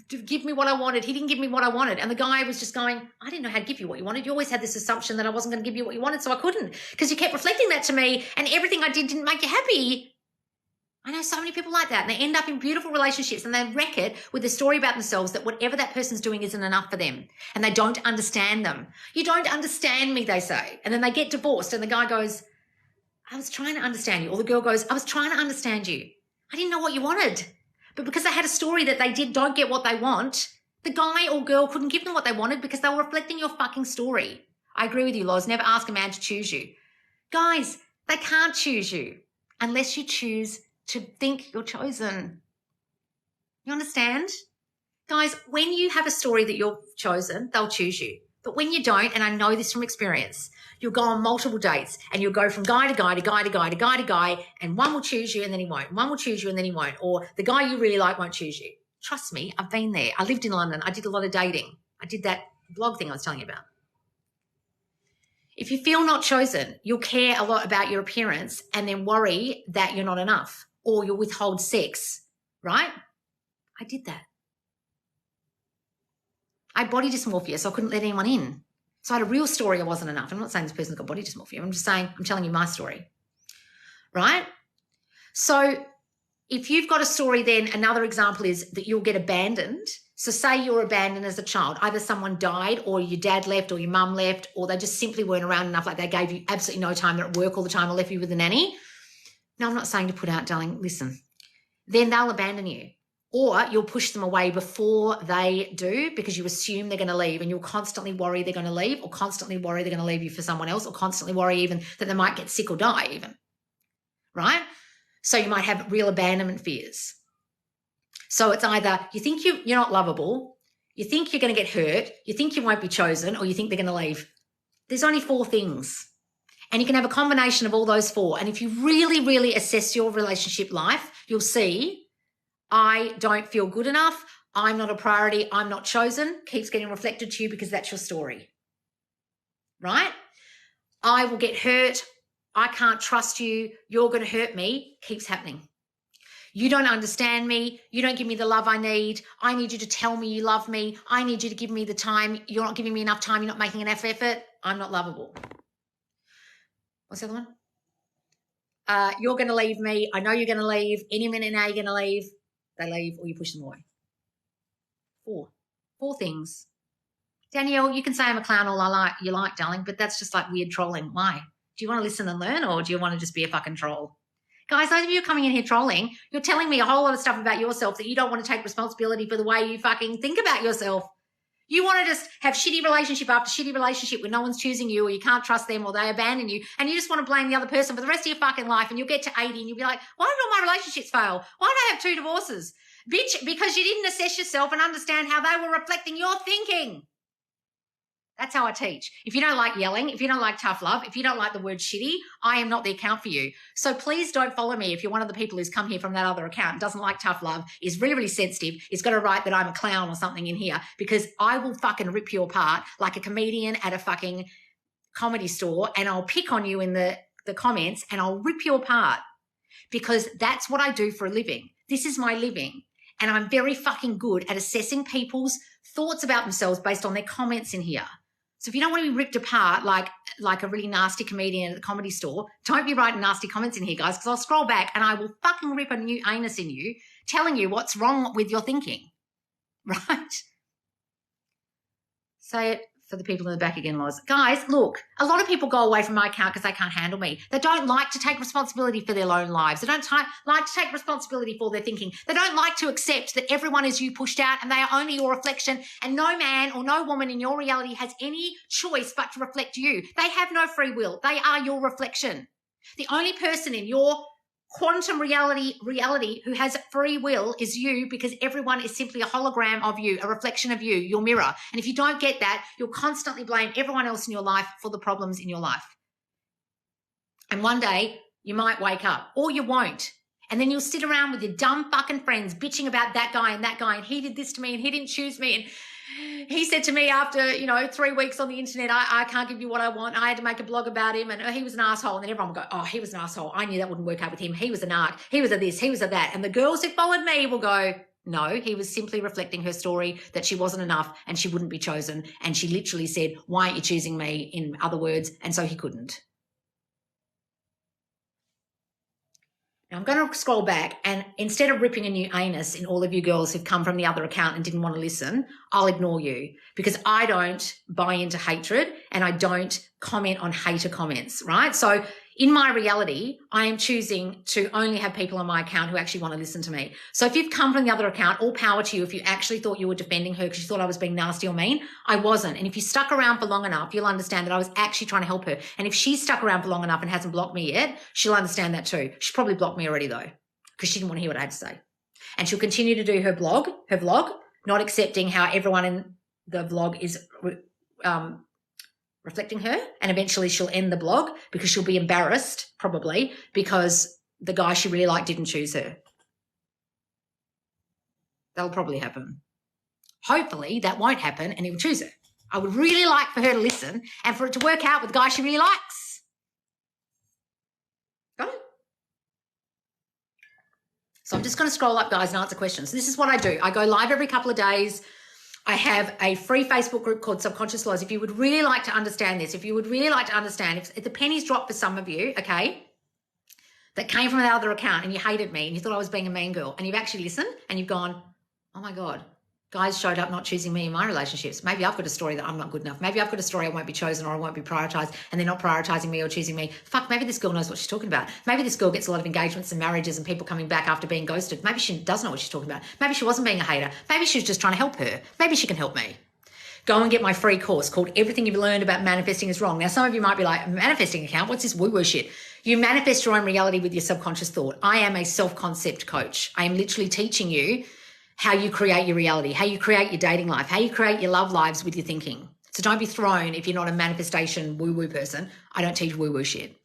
to give me what I wanted. He didn't give me what I wanted. And the guy was just going, I didn't know how to give you what you wanted. You always had this assumption that I wasn't going to give you what you wanted, so I couldn't, because you kept reflecting that to me and everything I did didn't make you happy. I know so many people like that, and they end up in beautiful relationships and they wreck it with a story about themselves that whatever that person's doing isn't enough for them and they don't understand them. You don't understand me, they say. And then they get divorced and the guy goes, I was trying to understand you. Or the girl goes, I was trying to understand you. I didn't know what you wanted. But because they had a story that they don't get what they want, the guy or girl couldn't give them what they wanted because they were reflecting your fucking story. I agree with you, Loz. Never ask a man to choose you. Guys, they can't choose you unless you choose to think you're chosen. You understand? Guys, when you have a story that you're chosen, they'll choose you. But when you don't, and I know this from experience, you'll go on multiple dates and you'll go from guy to guy to guy to guy to guy to guy, and one will choose you and then he won't. One will choose you and then he won't. Or the guy you really like won't choose you. Trust me, I've been there. I lived in London. I did a lot of dating. I did that blog thing I was telling you about. If you feel not chosen, you'll care a lot about your appearance and then worry that you're not enough, or you'll withhold sex, right? I did that. I had body dysmorphia, so I couldn't let anyone in. So I had a real story I wasn't enough. I'm not saying this person's got body dysmorphia. I'm just saying, I'm telling you my story, right? So if you've got a story, then another example is that you'll get abandoned. So say you're abandoned as a child. Either someone died or your dad left or your mum left, or they just simply weren't around enough, like they gave you absolutely no time. They're at work all the time or left you with a nanny. No, I'm not saying to put out, darling, listen. Then they'll abandon you. Or you'll push them away before they do because you assume they're going to leave, and you'll constantly worry they're going to leave, or constantly worry they're going to leave you for someone else, or constantly worry even that they might get sick or die even, right? So you might have real abandonment fears. So it's either you think you're not lovable, you think you're going to get hurt, you think you won't be chosen, or you think they're going to leave. There's only 4 things. And you can have a combination of all those 4. And if you really, really assess your relationship life, you'll see, I don't feel good enough, I'm not a priority, I'm not chosen, keeps getting reflected to you because that's your story, right? I will get hurt, I can't trust you, you're going to hurt me, keeps happening. You don't understand me, you don't give me the love I need you to tell me you love me, I need you to give me the time, you're not giving me enough time, you're not making enough effort, I'm not lovable. What's the other one? You're going to leave me, I know you're going to leave, any minute now you're going to leave. They leave or you push them away. 4 things. Danielle, you can say I'm a clown all you like, darling, but that's just like weird trolling. Why? Do you want to listen and learn, or do you want to just be a fucking troll? Guys, those of you coming in here trolling, you're telling me a whole lot of stuff about yourself that you don't want to take responsibility for the way you fucking think about yourself. You want to just have shitty relationship after shitty relationship where no one's choosing you, or you can't trust them, or they abandon you, and you just want to blame the other person for the rest of your fucking life, and you'll get to 80 and you'll be like, why did all my relationships fail? Why did I have 2 divorces? Bitch, because you didn't assess yourself and understand how they were reflecting your thinking. That's how I teach. If you don't like yelling, if you don't like tough love, if you don't like the word shitty, I am not the account for you. So please don't follow me if you're one of the people who's come here from that other account, doesn't like tough love, is really, really sensitive, is going to write that I'm a clown or something in here, because I will fucking rip you apart like a comedian at a fucking comedy store, and I'll pick on you in the comments and I'll rip you apart, because that's what I do for a living. This is my living. And I'm very fucking good at assessing people's thoughts about themselves based on their comments in here. So if you don't want to be ripped apart like a really nasty comedian at the comedy store, don't be writing nasty comments in here, guys, because I'll scroll back and I will fucking rip a new anus in you, telling you what's wrong with your thinking, right? Say it for the people in the back again, Loz. Guys, look, a lot of people go away from my account because they can't handle me. They don't like to take responsibility for their own lives. They don't like to take responsibility for their thinking. They don't like to accept that everyone is you pushed out and they are only your reflection, and no man or no woman in your reality has any choice but to reflect you. They have no free will. They are your reflection. The only person in your quantum reality who has free will is you, because everyone is simply a hologram of you, a reflection of you, your mirror. And if you don't get that, you'll constantly blame everyone else in your life for the problems in your life. And one day you might wake up, or you won't. And then you'll sit around with your dumb fucking friends bitching about that guy, and he did this to me and he didn't choose me. And he said to me after, 3 weeks on the internet, I can't give you what I want. I had to make a blog about him and he was an asshole. And then everyone would go, oh, he was an asshole. I knew that wouldn't work out with him. He was a narc. He was a this, he was a that. And the girls who followed me will go, no, he was simply reflecting her story that she wasn't enough and she wouldn't be chosen. And she literally said, why aren't you choosing me, in other words? And so he couldn't. Now I'm going to scroll back, and instead of ripping a new anus in all of you girls who've come from the other account and didn't want to listen, I'll ignore you, because I don't buy into hatred and I don't comment on hater comments, right? So in my reality, I am choosing to only have people on my account who actually want to listen to me. So if you've come from the other account, all power to you. If you actually thought you were defending her because you thought I was being nasty or mean, I wasn't. And if you stuck around for long enough, you'll understand that I was actually trying to help her. And if she's stuck around for long enough and hasn't blocked me yet, she'll understand that too. She probably blocked me already though, because she didn't want to hear what I had to say. And she'll continue to do her vlog, not accepting how everyone in the vlog is reflecting her, and eventually she'll end the blog because she'll be embarrassed, probably, because the guy she really liked didn't choose her. That'll probably happen. Hopefully that won't happen and he'll choose her. I would really like for her to listen and for it to work out with the guy she really likes. Got it? So I'm just going to scroll up, guys, and answer questions. So this is what I do. I go live every couple of days. I have a free Facebook group called Subconscious Laws. If you would really like to understand this, if the pennies dropped for some of you, okay, that came from the other account and you hated me and you thought I was being a mean girl, and you've actually listened and you've gone, oh my God, guys showed up not choosing me in my relationships. Maybe I've got a story that I'm not good enough. Maybe I've got a story I won't be chosen or I won't be prioritized, and they're not prioritizing me or choosing me. Fuck, maybe this girl knows what she's talking about. Maybe this girl gets a lot of engagements and marriages and people coming back after being ghosted. Maybe she does know what she's talking about. Maybe she wasn't being a hater. Maybe she was just trying to help her. Maybe she can help me. Go and get my free course called Everything You've Learned About Manifesting is Wrong. Now, some of you might be like, manifesting account? What's this woo-woo shit? You manifest your own reality with your subconscious thought. I am a self-concept coach. I am literally teaching you how you create your reality, how you create your dating life, how you create your love lives with your thinking. So don't be thrown if you're not a manifestation woo-woo person. I don't teach woo-woo shit.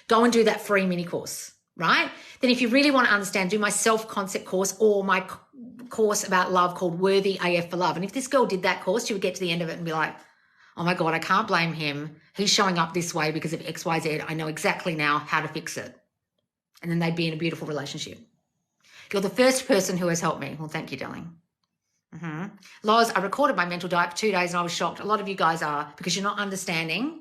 Go and do that free mini course, right? Then if you really want to understand, do my self-concept course or my course about love called Worthy AF for Love. And if this girl did that course, she would get to the end of it and be like, oh my God, I can't blame him. He's showing up this way because of X, Y, Z. I know exactly now how to fix it. And then they'd be in a beautiful relationship. You're the first person who has helped me. Well, thank you, darling. Loz, I recorded my mental diet for 2 days and I was shocked. A lot of you guys are, because you're not understanding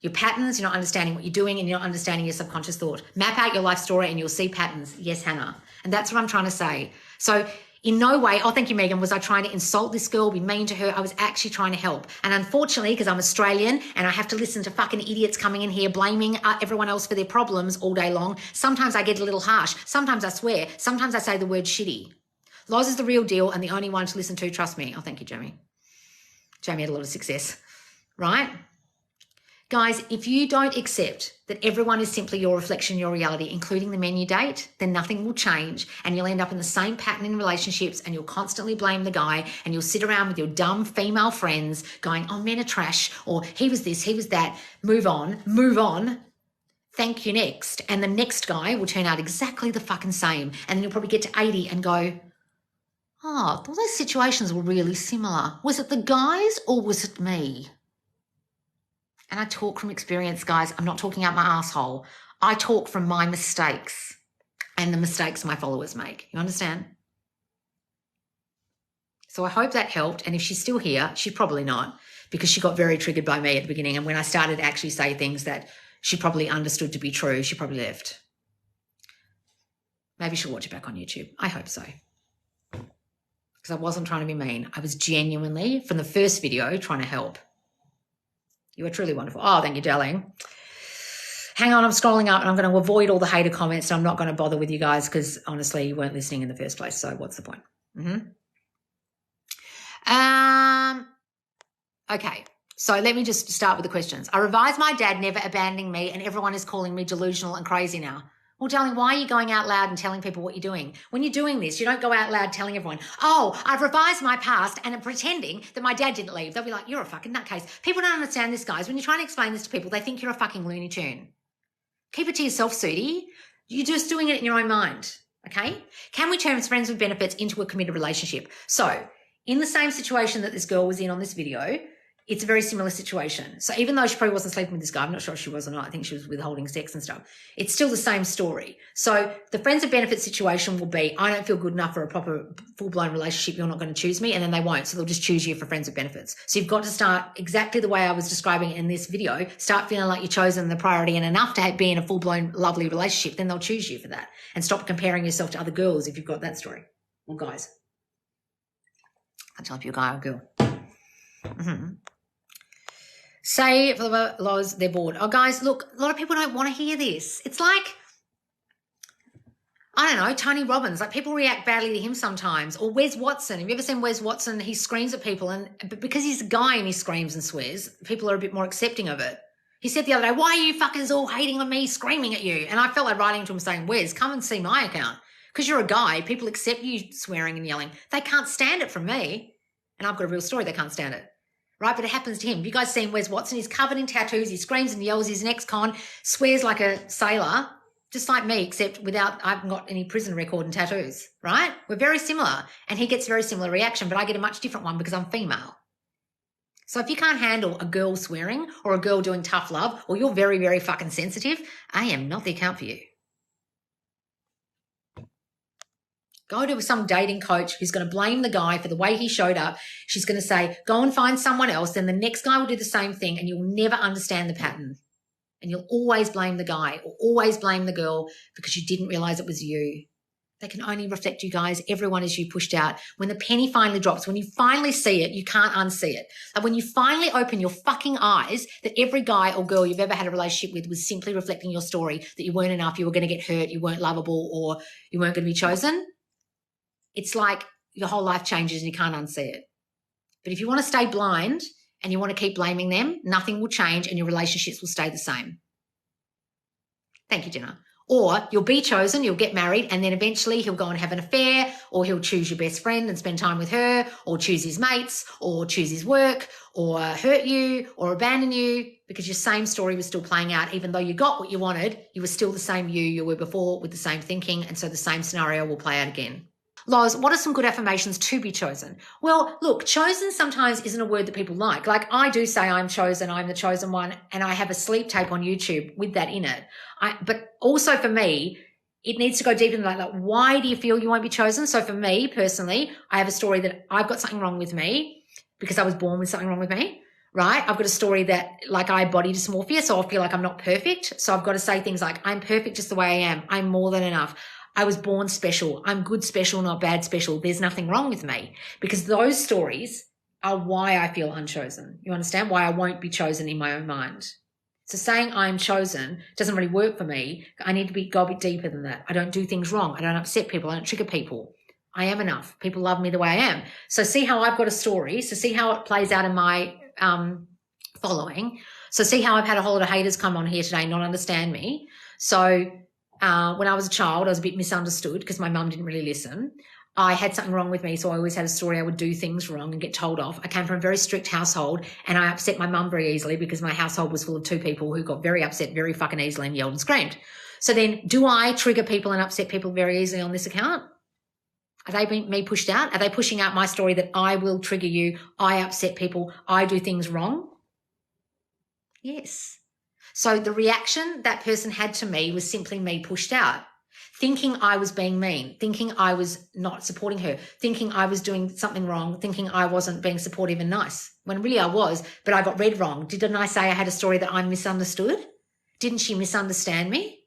your patterns, you're not understanding what you're doing, and you're not understanding your subconscious thought. Map out your life story and you'll see patterns. Yes, Hannah. And that's what I'm trying to say. So in no way, oh, thank you, Megan, was I trying to insult this girl, be mean to her. I was actually trying to help. And unfortunately, because I'm Australian and I have to listen to fucking idiots coming in here blaming everyone else for their problems all day long, sometimes I get a little harsh. Sometimes I swear. Sometimes I say the word shitty. Loz is the real deal and the only one to listen to. Trust me. Oh, thank you, Jamie. Jamie had a lot of success, right? Guys, if you don't accept that everyone is simply your reflection, your reality, including the men you date, then nothing will change and you'll end up in the same pattern in relationships and you'll constantly blame the guy and you'll sit around with your dumb female friends going, oh, men are trash, or he was this, he was that. Move on. Thank you, next. And the next guy will turn out exactly the fucking same. And then you'll probably get to 80 and go, oh, all those situations were really similar. Was it the guys or was it me? And I talk from experience, guys. I'm not talking out my asshole. I talk from my mistakes and the mistakes my followers make. You understand? So I hope that helped. And if she's still here, she's probably not, because she got very triggered by me at the beginning. And when I started to actually say things that she probably understood to be true, she probably left. Maybe she'll watch it back on YouTube. I hope so. Because I wasn't trying to be mean. I was genuinely, from the first video, trying to help. You are truly wonderful. Oh, thank you, darling. Hang on, I'm scrolling up and I'm going to avoid all the hater comments. And I'm not going to bother with you guys because honestly, you weren't listening in the first place. So what's the point? Okay. So let me just start with the questions. I revised my dad never abandoning me and everyone is calling me delusional and crazy now. Well, darling, why are you going out loud and telling people what you're doing? When you're doing this, you don't go out loud telling everyone, oh, I've revised my past and I'm pretending that my dad didn't leave. They'll be like, you're a fucking nutcase. People don't understand this, guys. When you're trying to explain this to people, they think you're a fucking Looney Tune. Keep it to yourself, Sudie. You're just doing it in your own mind, okay? Can we turn friends with benefits into a committed relationship? So in the same situation that this girl was in on this video, it's a very similar situation. So even though she probably wasn't sleeping with this guy, I'm not sure if she was or not. I think she was withholding sex and stuff. It's still the same story. So the friends of benefits situation will be, I don't feel good enough for a proper full-blown relationship. You're not going to choose me. And then they won't. So they'll just choose you for friends of benefits. So you've got to start exactly the way I was describing it in this video. Start feeling like you're chosen, the priority, and enough to be in a full-blown lovely relationship. Then they'll choose you for that. And stop comparing yourself to other girls if you've got that story. Or guys. I can't tell if you're a guy or a girl. Say for the laws, they're bored. Oh, guys, look, a lot of people don't want to hear this. It's like, I don't know, Tony Robbins. Like, people react badly to him sometimes. Or Wes Watson. Have you ever seen Wes Watson? He screams at people, and because he's a guy and he screams and swears, people are a bit more accepting of it. He said the other day, why are you fuckers all hating on me, screaming at you? And I felt like writing to him saying, Wes, come and see my account. Because you're a guy, people accept you swearing and yelling. They can't stand it from me. And I've got a real story, they can't stand it. Right, but it happens to him. Have you guys seen Wes Watson? He's covered in tattoos. He screams and yells. He's an ex-con, swears like a sailor, just like me, except without, I haven't got any prison record and tattoos, right? We're very similar. And he gets a very similar reaction, but I get a much different one because I'm female. So if you can't handle a girl swearing or a girl doing tough love, or you're very, very fucking sensitive, I am not the account for you. Go to some dating coach who's going to blame the guy for the way he showed up. She's going to say, go and find someone else. Then the next guy will do the same thing and you'll never understand the pattern. And you'll always blame the guy or always blame the girl because you didn't realize it was you. They can only reflect you guys. Everyone is you pushed out. When the penny finally drops, when you finally see it, you can't unsee it. Like when you finally open your fucking eyes that every guy or girl you've ever had a relationship with was simply reflecting your story, that you weren't enough, you were going to get hurt, you weren't lovable, or you weren't going to be chosen. It's like your whole life changes and you can't unsee it. But if you want to stay blind and you want to keep blaming them, nothing will change and your relationships will stay the same. Thank you, Jenna. Or you'll be chosen, you'll get married, and then eventually he'll go and have an affair, or he'll choose your best friend and spend time with her, or choose his mates, or choose his work, or hurt you, or abandon you, because your same story was still playing out. Even though you got what you wanted, you were still the same you were before with the same thinking, and so the same scenario will play out again. Loz, what are some good affirmations to be chosen? Well, look, chosen sometimes isn't a word that people like. Like I do say I'm chosen, I'm the chosen one, and I have a sleep tape on YouTube with that in it. But also for me, it needs to go deeper than that. Like, why do you feel you won't be chosen? So for me personally, I have a story that I've got something wrong with me because I was born with something wrong with me, right? I've got a story that like I body dysmorphia, so I feel like I'm not perfect. So I've got to say things like, I'm perfect just the way I am. I'm more than enough. I was born special. I'm good special, not bad special. There's nothing wrong with me, because those stories are why I feel unchosen. You understand? Why I won't be chosen in my own mind. So saying I'm chosen doesn't really work for me. I need to go a bit deeper than that. I don't do things wrong. I don't upset people. I don't trigger people. I am enough. People love me the way I am. So see how I've got a story. So see how it plays out in my following. So see how I've had a whole lot of haters come on here today and not understand me. So when I was a child, I was a bit misunderstood because my mum didn't really listen. I had something wrong with me, so I always had a story I would do things wrong and get told off. I came from a very strict household, and I upset my mum very easily because my household was full of two people who got very upset very fucking easily and yelled and screamed. So then do I trigger people and upset people very easily on this account? Are they being me pushed out? Are they pushing out my story that I will trigger you, I upset people, I do things wrong? Yes. So the reaction that person had to me was simply me pushed out. thinking I was being mean, thinking I was not supporting her, thinking I was doing something wrong, thinking I wasn't being supportive and nice, when really I was, but I got read wrong. Didn't I say I had a story that I misunderstood? Didn't she misunderstand me?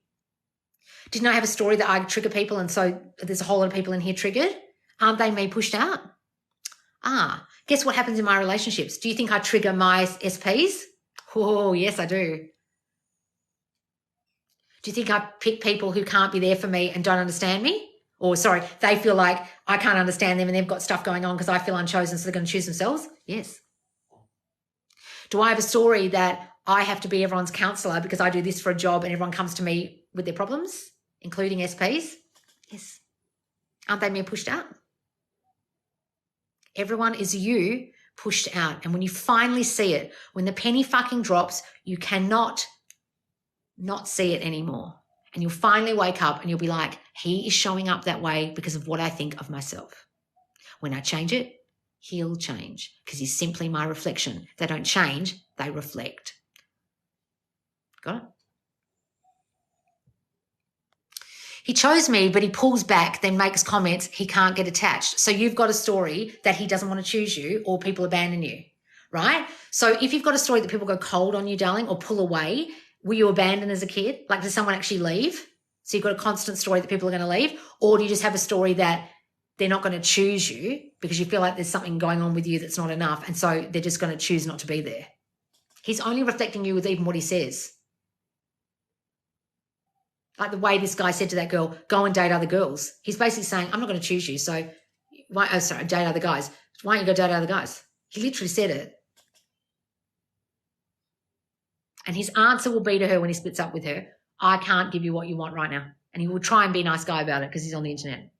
Didn't I have a story that I trigger people and so there's a whole lot of people in here triggered? Aren't they me pushed out? Guess what happens in my relationships? Do you think I trigger my SPs? Oh, yes, I do. Do you think I pick people who can't be there for me and don't understand me? Or sorry, they feel like I can't understand them and they've got stuff going on because I feel unchosen, so they're going to choose themselves? Yes. Do I have a story that I have to be everyone's counsellor because I do this for a job and everyone comes to me with their problems, including SPs? Yes. Aren't they me pushed out? Everyone is you pushed out. And when you finally see it, when the penny fucking drops, you cannot not see it anymore. And you'll finally wake up and you'll be like, he is showing up that way because of what I think of myself. When I change it, he'll change because he's simply my reflection. They don't change, they reflect. Got it? He chose me, but he pulls back, then makes comments. He can't get attached. So you've got a story that he doesn't want to choose you or people abandon you, right? So if you've got a story that people go cold on you, darling, or pull away, were you abandoned as a kid? Like, did someone actually leave? So you've got a constant story that people are going to leave? Or do you just have a story that they're not going to choose you because you feel like there's something going on with you that's not enough, and so they're just going to choose not to be there? He's only reflecting you with even what he says. Like the way this guy said to that girl, go and date other girls. He's basically saying, I'm not going to choose you, so date other guys. Why don't you go date other guys? He literally said it. And his answer will be to her when he splits up with her, I can't give you what you want right now. And he will try and be a nice guy about it because he's on the internet.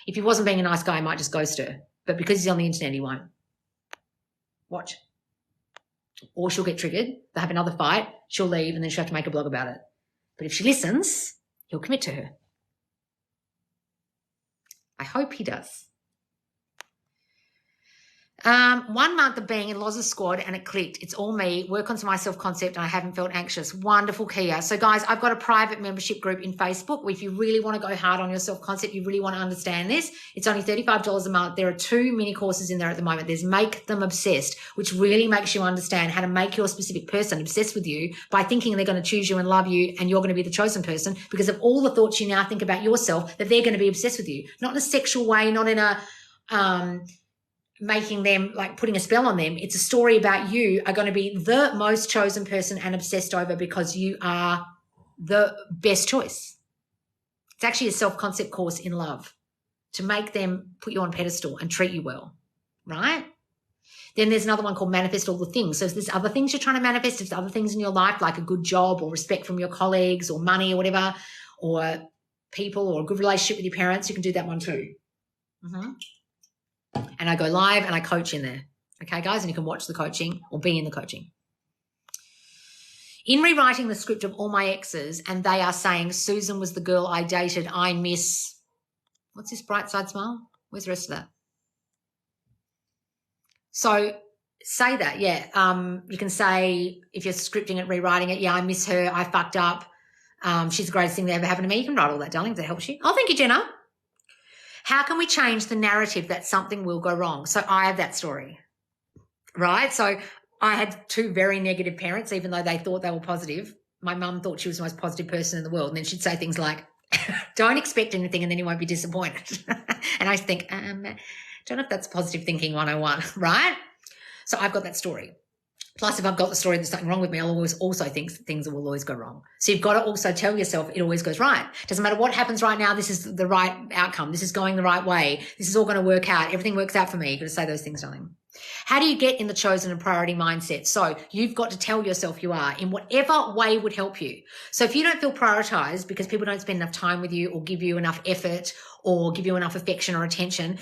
If he wasn't being a nice guy, he might just ghost her. But because he's on the internet, he won't. Watch. Or she'll get triggered. They'll have another fight. She'll leave and then she'll have to make a blog about it. But if she listens, he'll commit to her. I hope he does. 1 month of being in Loz's squad and it clicked. It's all me. Work on my self-concept and I haven't felt anxious. Wonderful, Kia. So, guys, I've got a private membership group in Facebook. If you really want to go hard on your self-concept, you really want to understand this, it's only $35 a month. There are 2 mini courses in there at the moment. There's Make Them Obsessed, which really makes you understand how to make your specific person obsessed with you by thinking they're going to choose you and love you and you're going to be the chosen person because of all the thoughts you now think about yourself that they're going to be obsessed with you. Not in a sexual way, not in a making them, like putting a spell on them. It's a story about you are going to be the most chosen person and obsessed over because you are the best choice. It's actually a self-concept course in love to make them put you on a pedestal and treat you well, right? Then there's another one called Manifest All the Things. So if there's other things you're trying to manifest, if there's other things in your life like a good job or respect from your colleagues or money or whatever, or people or a good relationship with your parents, you can do that one too. And I go live and I coach in there. Okay, guys? And you can watch the coaching or be in the coaching. In rewriting the script of all my exes, and they are saying, Susan was the girl I dated, I miss, what's this bright side smile? Where's the rest of that? So say that, yeah. You can say, if you're scripting it, rewriting it, yeah, I miss her, I fucked up. She's the greatest thing that ever happened to me. You can write all that, darling, if that helps you. Oh, thank you, Jenna. How can we change the narrative that something will go wrong? So I have that story, right? So I had 2 very negative parents, even though they thought they were positive. My mum thought she was the most positive person in the world. And then she'd say things like, don't expect anything and then you won't be disappointed. And I think, don't know if that's positive thinking 101, right? So I've got that story. Plus, if I've got the story there's something wrong with me, I'll always also think things will always go wrong. So you've got to also tell yourself it always goes right. Doesn't matter what happens right now, this is the right outcome. This is going the right way. This is all going to work out. Everything works out for me. You've got to say those things, darling. How do you get in the chosen and priority mindset? So you've got to tell yourself you are in whatever way would help you. So if you don't feel prioritized because people don't spend enough time with you or give you enough effort or give you enough affection or attention,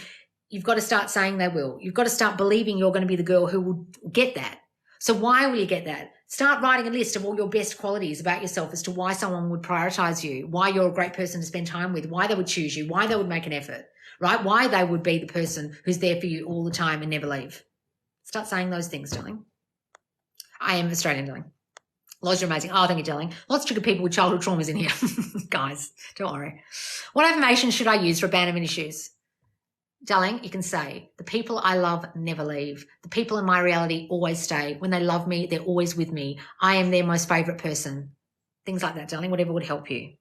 you've got to start saying they will. You've got to start believing you're going to be the girl who will get that. So why will you get that? Start writing a list of all your best qualities about yourself as to why someone would prioritize you, why you're a great person to spend time with, why they would choose you, why they would make an effort, right? Why they would be the person who's there for you all the time and never leave. Start saying those things, darling. I am Australian, darling. Loz, you're amazing. Oh, thank you, darling. Lots of triggered people with childhood traumas in here. Guys, don't worry. What affirmation should I use for abandonment issues? Darling, you can say, the people I love never leave. The people in my reality always stay. When they love me, they're always with me. I am their most favourite person. Things like that, darling, whatever would help you.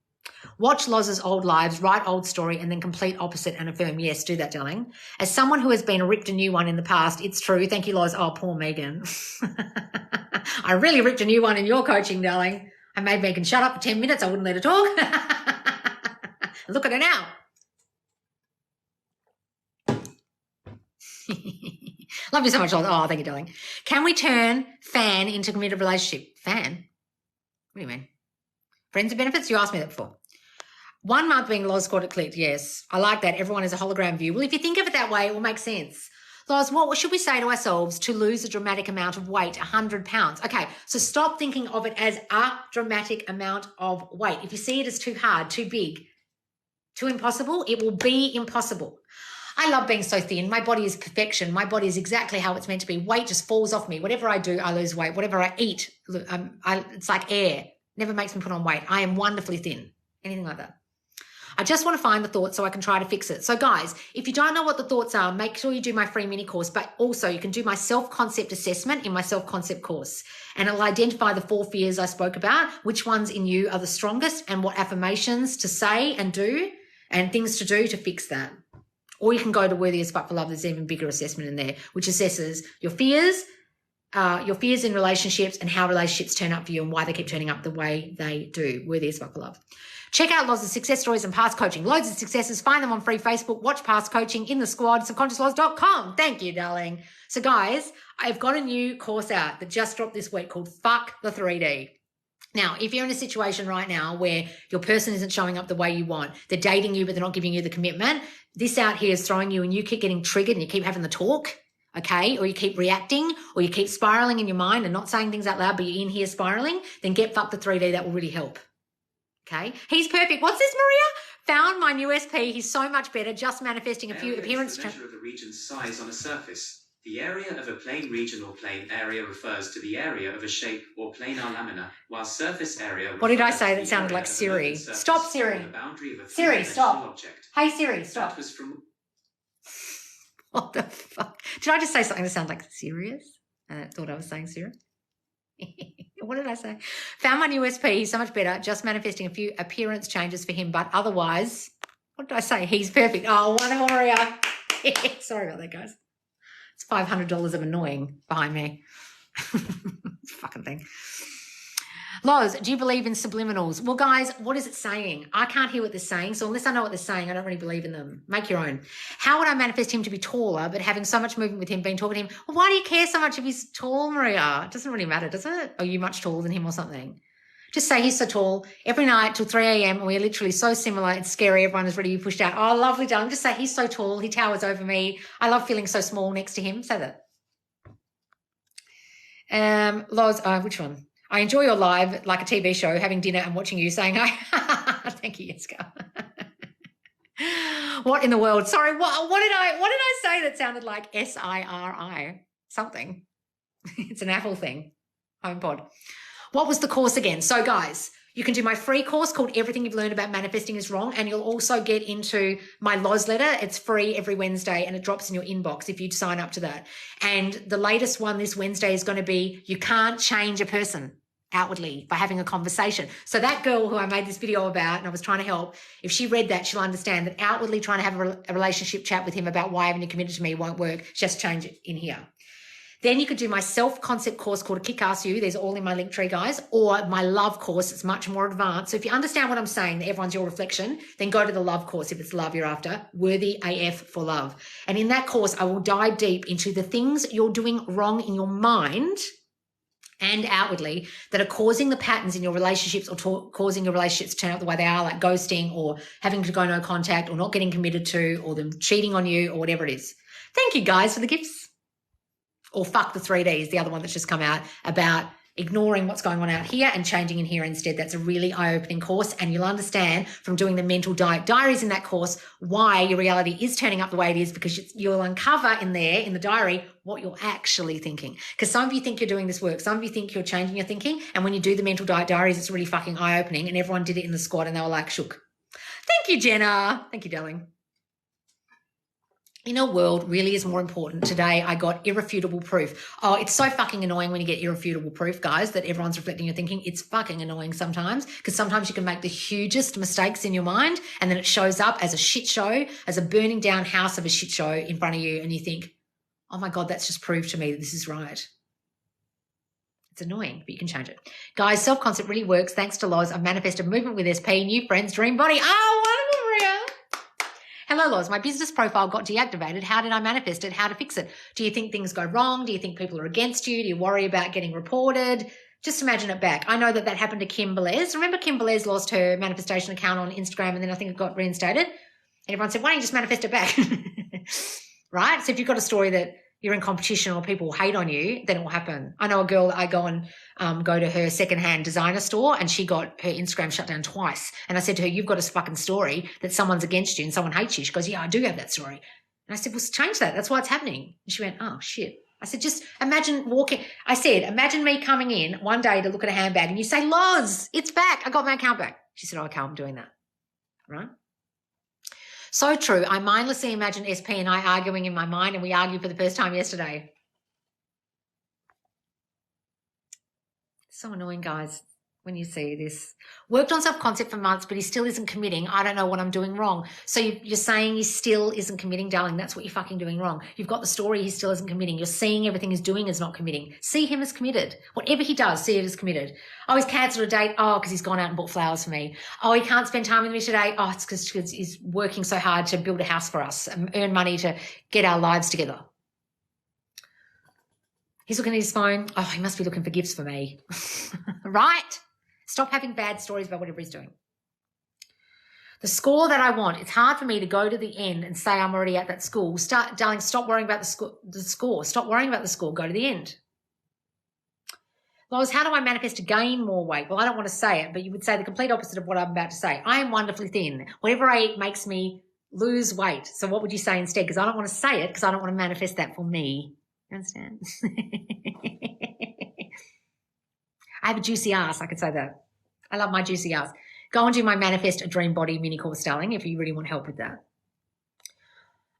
Watch Loz's old lives, write old story, and then complete opposite and affirm. Yes, do that, darling. As someone who has been ripped a new one in the past, it's true. Thank you, Loz. Oh, poor Megan. I really ripped a new one in your coaching, darling. I made Megan shut up for 10 minutes. I wouldn't let her talk. Look at her now. Love you so much, Loz. Oh, thank you, darling. Can we turn fan into committed relationship? Fan? What do you mean? Friends and benefits? You asked me that before. 1 month being Loz scored it clicked. Yes, I like that. Everyone has a hologram view. Well, if you think of it that way, it will make sense. Loz, what should we say to ourselves to lose a dramatic amount of weight, 100 pounds? Okay, so stop thinking of it as a dramatic amount of weight. If you see it as too hard, too big, too impossible, it will be impossible. I love being so thin. My body is perfection. My body is exactly how it's meant to be. Weight just falls off me. Whatever I do, I lose weight. Whatever I eat, it's like air. Never makes me put on weight. I am wonderfully thin. Anything like that. I just want to find the thought so I can try to fix it. So guys, if you don't know what the thoughts are, make sure you do my free mini course, but also you can do my self-concept assessment in my self-concept course. And it'll identify the 4 fears I spoke about, which ones in you are the strongest and what affirmations to say and do and things to do to fix that. Or you can go to Worthy as Fuck for Love. There's an even bigger assessment in there, which assesses your fears in relationships and how relationships turn up for you and why they keep turning up the way they do. Worthy as Fuck for Love. Check out Loz's success stories and past coaching. Loads of successes. Find them on free Facebook. Watch past coaching in the squad. subconsciousloz.com. Thank you, darling. So guys, I've got a new course out that just dropped this week called Fuck the 3D. Now, if you're in a situation right now where your person isn't showing up the way you want, they're dating you but they're not giving you the commitment, this out here is throwing you and you keep getting triggered and you keep having the talk, okay, or you keep reacting or you keep spiraling in your mind and not saying things out loud but you're in here spiraling, then get Fuck the 3D. That will really help. Okay, he's perfect. What's this, Maria? Found my new SP. He's so much better. Just manifesting a few appearance. The measure of a region's size on a surface. The area of a plane region or plane area refers to the area of a shape or planar lamina, while surface area. What did I say that sounded like Siri? Stop, Siri. Siri, stop. Object. Hey, Siri, stop. That was from. What the fuck? Did I just say something that sounded like serious? And I thought I was saying serious. What did I say? Found my new SP. He's so much better. Just manifesting a few appearance changes for him, but otherwise, what did I say? He's perfect. Oh, wonderful, Maria. Sorry about that, guys. It's $500 of annoying behind me. Fucking thing. Loz, do you believe in subliminals? Well, guys, what is it saying? I can't hear what they're saying, so unless I know what they're saying, I don't really believe in them. Make your own. How would I manifest him to be taller, but having so much movement with him, being talking to him? Well, why do you care so much if he's tall, Maria? It doesn't really matter, does it? Are you much taller than him or something? Just say he's so tall every night till 3 a.m. and we're literally so similar. It's scary. Everyone is ready to be pushed out. Oh, lovely, darling. Just say he's so tall. He towers over me. I love feeling so small next to him. Say that. Loz, which one? I enjoy your live like a TV show, having dinner and watching you saying hi. Thank you, Jessica. What in the world? Sorry, what did I say that sounded like SIRI? Something. It's an Apple thing. HomePod. What was the course again? So guys, you can do my free course called Everything You've Learned About Manifesting is Wrong, and you'll also get into my Loz letter. It's free every Wednesday and it drops in your inbox if you sign up to that. And the latest one this Wednesday is going to be You Can't Change a Person outwardly by having a conversation. So that girl who I made this video about and I was trying to help, if she read that, she'll understand that outwardly trying to have a relationship chat with him about why haven't you committed to me won't work. Just change it in here. Then you could do my self-concept course called Kick-Ass You. There's all in my link tree, guys. Or my love course. It's much more advanced. So if you understand what I'm saying, that everyone's your reflection, then go to the love course if it's love you're after. Worthy AF for Love. And in that course, I will dive deep into the things you're doing wrong in your mind and outwardly that are causing the patterns in your relationships or causing your relationships to turn out the way they are, like ghosting or having to go no contact or not getting committed to or them cheating on you or whatever it is. Thank you, guys, for the gifts. Or Fuck the 3D is the other one that's just come out about ignoring what's going on out here and changing in here instead. That's a really eye-opening course, and you'll understand from doing the mental diaries in that course why your reality is turning up the way it is, because you'll uncover in there, in the diary, what you're actually thinking. Because some of you think you're doing this work. Some of you think you're changing your thinking, and when you do the mental diaries, it's really fucking eye-opening, and everyone did it in the squad, and they were like shook. Thank you, Jenna. Thank you, darling. Inner world really is more important. Today I got irrefutable proof. Oh, it's so fucking annoying when you get irrefutable proof, guys, that everyone's reflecting your thinking. It's fucking annoying sometimes, because sometimes you can make the hugest mistakes in your mind and then it shows up as a shit show, as a burning down house of a shit show in front of you, and you think, oh my God, that's just proved to me that this is right. It's annoying, but you can change it. Guys, self-concept really works. Thanks to Loz, I've manifested movement with SP, new friends, dream body. Oh, wonderful, Maria. Hello, Loz. My business profile got deactivated. How did I manifest it? How to fix it? Do you think things go wrong? Do you think people are against you? Do you worry about getting reported? Just imagine it back. I know that happened to Kim Belez. Remember Kim Belez lost her manifestation account on Instagram and then I think it got reinstated? And everyone said, why don't you just manifest it back? Right? So if you've got a story that you're in competition or people hate on you, then it will happen. I know a girl that I go and go to her secondhand designer store, and she got her Instagram shut down twice. And I said to her, you've got a fucking story that someone's against you and someone hates you. She goes, yeah, I do have that story. And I said, well, change that. That's why it's happening. And she went, oh, shit. I said, just imagine imagine me coming in one day to look at a handbag and you say, Loz, it's back. I got my account back. She said, oh, okay, I'm doing that. Right? So true. I mindlessly imagine SP and I arguing in my mind, and we argued for the first time yesterday. So annoying, guys, when you see this. Worked on self-concept for months, but he still isn't committing. I don't know what I'm doing wrong. So you're saying he still isn't committing, darling. That's what you're fucking doing wrong. You've got the story, he still isn't committing. You're seeing everything he's doing is not committing. See him as committed. Whatever he does, see it as committed. Oh, he's cancelled a date. Oh, because he's gone out and bought flowers for me. Oh, he can't spend time with me today. Oh, it's because he's working so hard to build a house for us and earn money to get our lives together. He's looking at his phone. Oh, he must be looking for gifts for me. Right? Stop having bad stories about whatever he's doing. The score that I want, it's hard for me to go to the end and say I'm already at that school. Darling, stop worrying about the score. Stop worrying about the score. Go to the end. Lois, how do I manifest to gain more weight? Well, I don't want to say it, but you would say the complete opposite of what I'm about to say. I am wonderfully thin. Whatever I eat makes me lose weight. So what would you say instead? Because I don't want to say it because I don't want to manifest that for me. You understand? I have a juicy ass. I could say that. I love my juicy ass. Go and do my Manifest a Dream Body mini course, darling, if you really want help with that.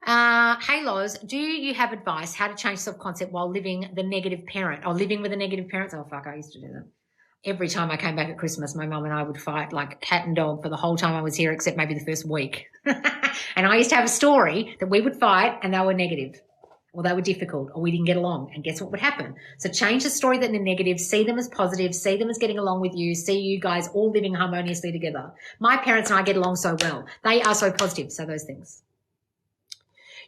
Hey, Loz, do you have advice how to change self-concept while living the negative parent or living with a negative parent? Oh, fuck, I used to do that. Every time I came back at Christmas, my mum and I would fight like cat and dog for the whole time I was here, except maybe the first week. And I used to have a story that we would fight and they were negative. Or they were difficult, or we didn't get along. And guess what would happen? So change the story that they're negative, see them as positive, see them as getting along with you, see you guys all living harmoniously together. My parents and I get along so well. They are so positive, so those things.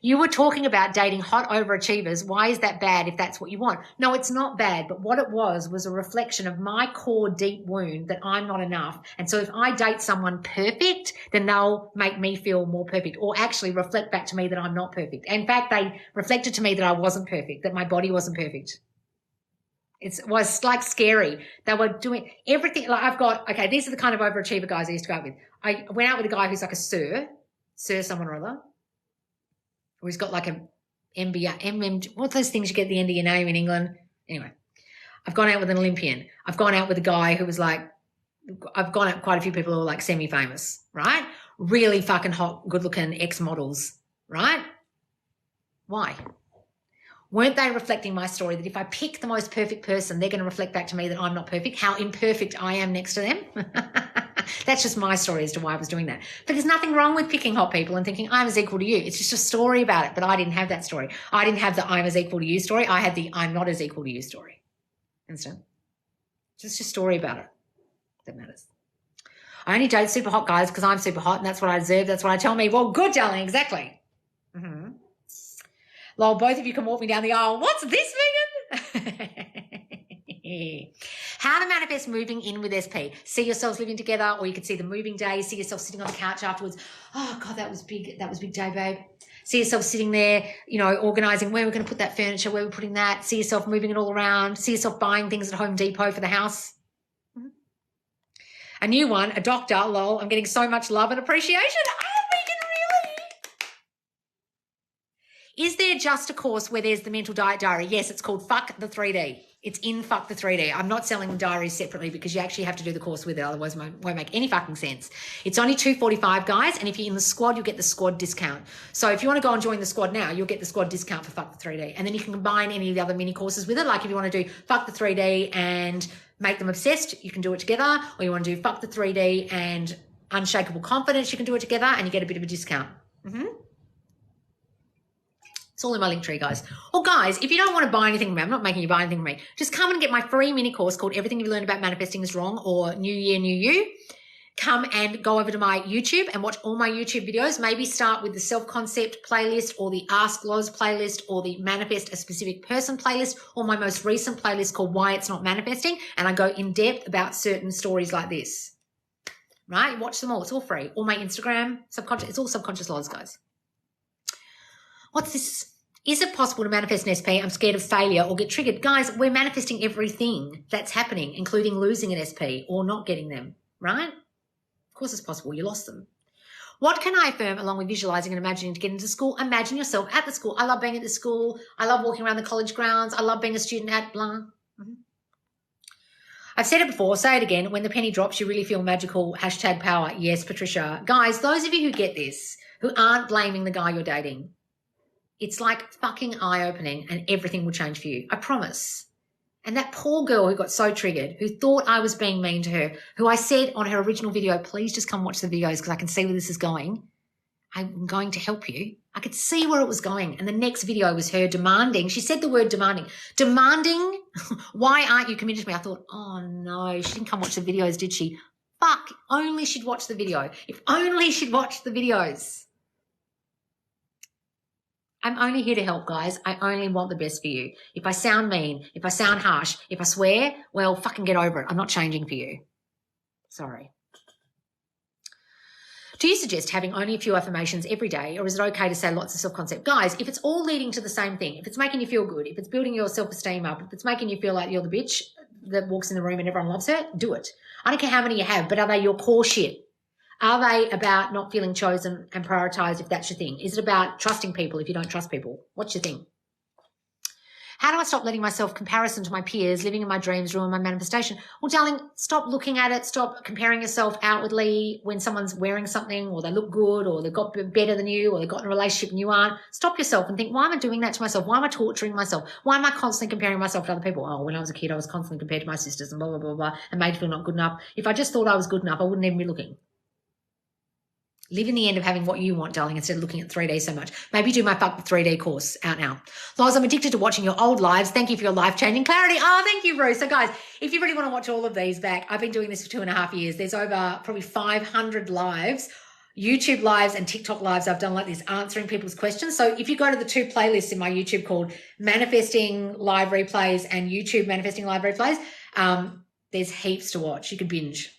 You were talking about dating hot overachievers. Why is that bad if that's what you want? No, it's not bad, but what it was a reflection of my core deep wound that I'm not enough. And so if I date someone perfect, then they'll make me feel more perfect, or actually reflect back to me that I'm not perfect. In fact, they reflected to me that I wasn't perfect, that my body wasn't perfect. It was like scary. They were doing everything. Like these are the kind of overachiever guys I used to go out with. I went out with a guy who's like a sir someone or other. Or he's got like a MBA, what's those things you get at the end of your name in England? Anyway, I've gone out with an Olympian. I've gone out with a guy who was like, I've gone out with quite a few people who are like semi-famous, right? Really fucking hot, good-looking ex-models, right? Why? Weren't they reflecting my story that if I pick the most perfect person, they're going to reflect back to me that I'm not perfect, how imperfect I am next to them? That's just my story as to why I was doing that. But there's nothing wrong with picking hot people and thinking I'm as equal to you. It's just a story about it, but I didn't have that story. I didn't have the I'm as equal to you story. I had the I'm not as equal to you story. Understand? Just a story about it that matters. I only date super hot guys because I'm super hot and that's what I deserve. That's what I tell me. Well, good, darling, exactly. Mm-hmm. Lol, both of you can walk me down the aisle. What's this, Megan? How to manifest moving in with SP. See yourselves living together, or you could see the moving day. See yourself sitting on the couch afterwards. Oh, God, that was big. That was big day, babe. See yourself sitting there, organising where we're going to put that furniture, where we're putting that. See yourself moving it all around. See yourself buying things at Home Depot for the house. Mm-hmm. A new one, a doctor, lol. I'm getting so much love and appreciation. Oh, Megan, really? Is there just a course where there's the mental diet diary? Yes, it's called Fuck the 3D. It's in Fuck the 3D. I'm not selling the diaries separately because you actually have to do the course with it. Otherwise, it won't make any fucking sense. It's only $245, guys. And if you're in the squad, you'll get the squad discount. So if you want to go and join the squad now, you'll get the squad discount for Fuck the 3D. And then you can combine any of the other mini courses with it. Like if you want to do Fuck the 3D and make them obsessed, you can do it together. Or you want to do Fuck the 3D and Unshakable Confidence, you can do it together and you get a bit of a discount. Mm-hmm. It's all in my link tree, guys. Or guys, if you don't want to buy anything from me, I'm not making you buy anything from me. Just come and get my free mini course called Everything You've Learned About Manifesting is Wrong, or New Year, New You. Come and go over to my YouTube and watch all my YouTube videos. Maybe start with the self-concept playlist or the Ask Loz playlist or the Manifest a Specific Person playlist or my most recent playlist called Why It's Not Manifesting. And I go in depth about certain stories like this. Right? Watch them all. It's all free. Or my Instagram, subconscious. It's all subconscious Loz, guys. What's this? Is it possible to manifest an SP? I'm scared of failure or get triggered. Guys, we're manifesting everything that's happening, including losing an SP or not getting them, right? Of course it's possible. You lost them. What can I affirm along with visualizing and imagining to get into school? Imagine yourself at the school. I love being at the school. I love walking around the college grounds. I love being a student at blah. Mm-hmm. I've said it before, say it again. When the penny drops, you really feel magical. #power. Yes, Patricia. Guys, those of you who get this, who aren't blaming the guy you're dating, it's like fucking eye-opening and everything will change for you. I promise. And that poor girl who got so triggered, who thought I was being mean to her, who I said on her original video, please just come watch the videos because I can see where this is going. I'm going to help you. I could see where it was going. And the next video was her demanding. She said the word demanding. Demanding, why aren't you committed to me? I thought, oh no, she didn't come watch the videos, did she? Fuck, only she'd watch the video. If only she'd watch the videos. I'm only here to help, guys. I only want the best for you. If I sound mean, if I sound harsh, if I swear, well, fucking get over it. I'm not changing for you. Sorry. Do you suggest having only a few affirmations every day, or is it okay to say lots of self-concept? Guys, if it's all leading to the same thing, if it's making you feel good, if it's building your self-esteem up, if it's making you feel like you're the bitch that walks in the room and everyone loves her, do it. I don't care how many you have, but are they your core shit? Are they about not feeling chosen and prioritized if that's your thing? Is it about trusting people if you don't trust people? What's your thing? How do I stop letting myself comparison to my peers, living in my dreams, ruin my manifestation? Well, darling, stop looking at it. Stop comparing yourself outwardly when someone's wearing something or they look good or they've got better than you or they've got in a relationship and you aren't. Stop yourself and think, why am I doing that to myself? Why am I torturing myself? Why am I constantly comparing myself to other people? Oh, when I was a kid, I was constantly compared to my sisters and blah, blah, blah, blah, and made me feel not good enough. If I just thought I was good enough, I wouldn't even be looking. Live in the end of having what you want, darling, instead of looking at 3D so much. Maybe do my Fuck the 3D course out now. Loz, I'm addicted to watching your old lives. Thank you for your life-changing clarity. Oh, thank you, Bruce. So, guys, if you really want to watch all of these back, I've been doing this for 2.5 years. There's over probably 500 lives, YouTube lives and TikTok lives I've done like this, answering people's questions. So if you go to the two playlists in my YouTube called Manifesting Live Replays and YouTube Manifesting Live Replays, there's heaps to watch. You could binge.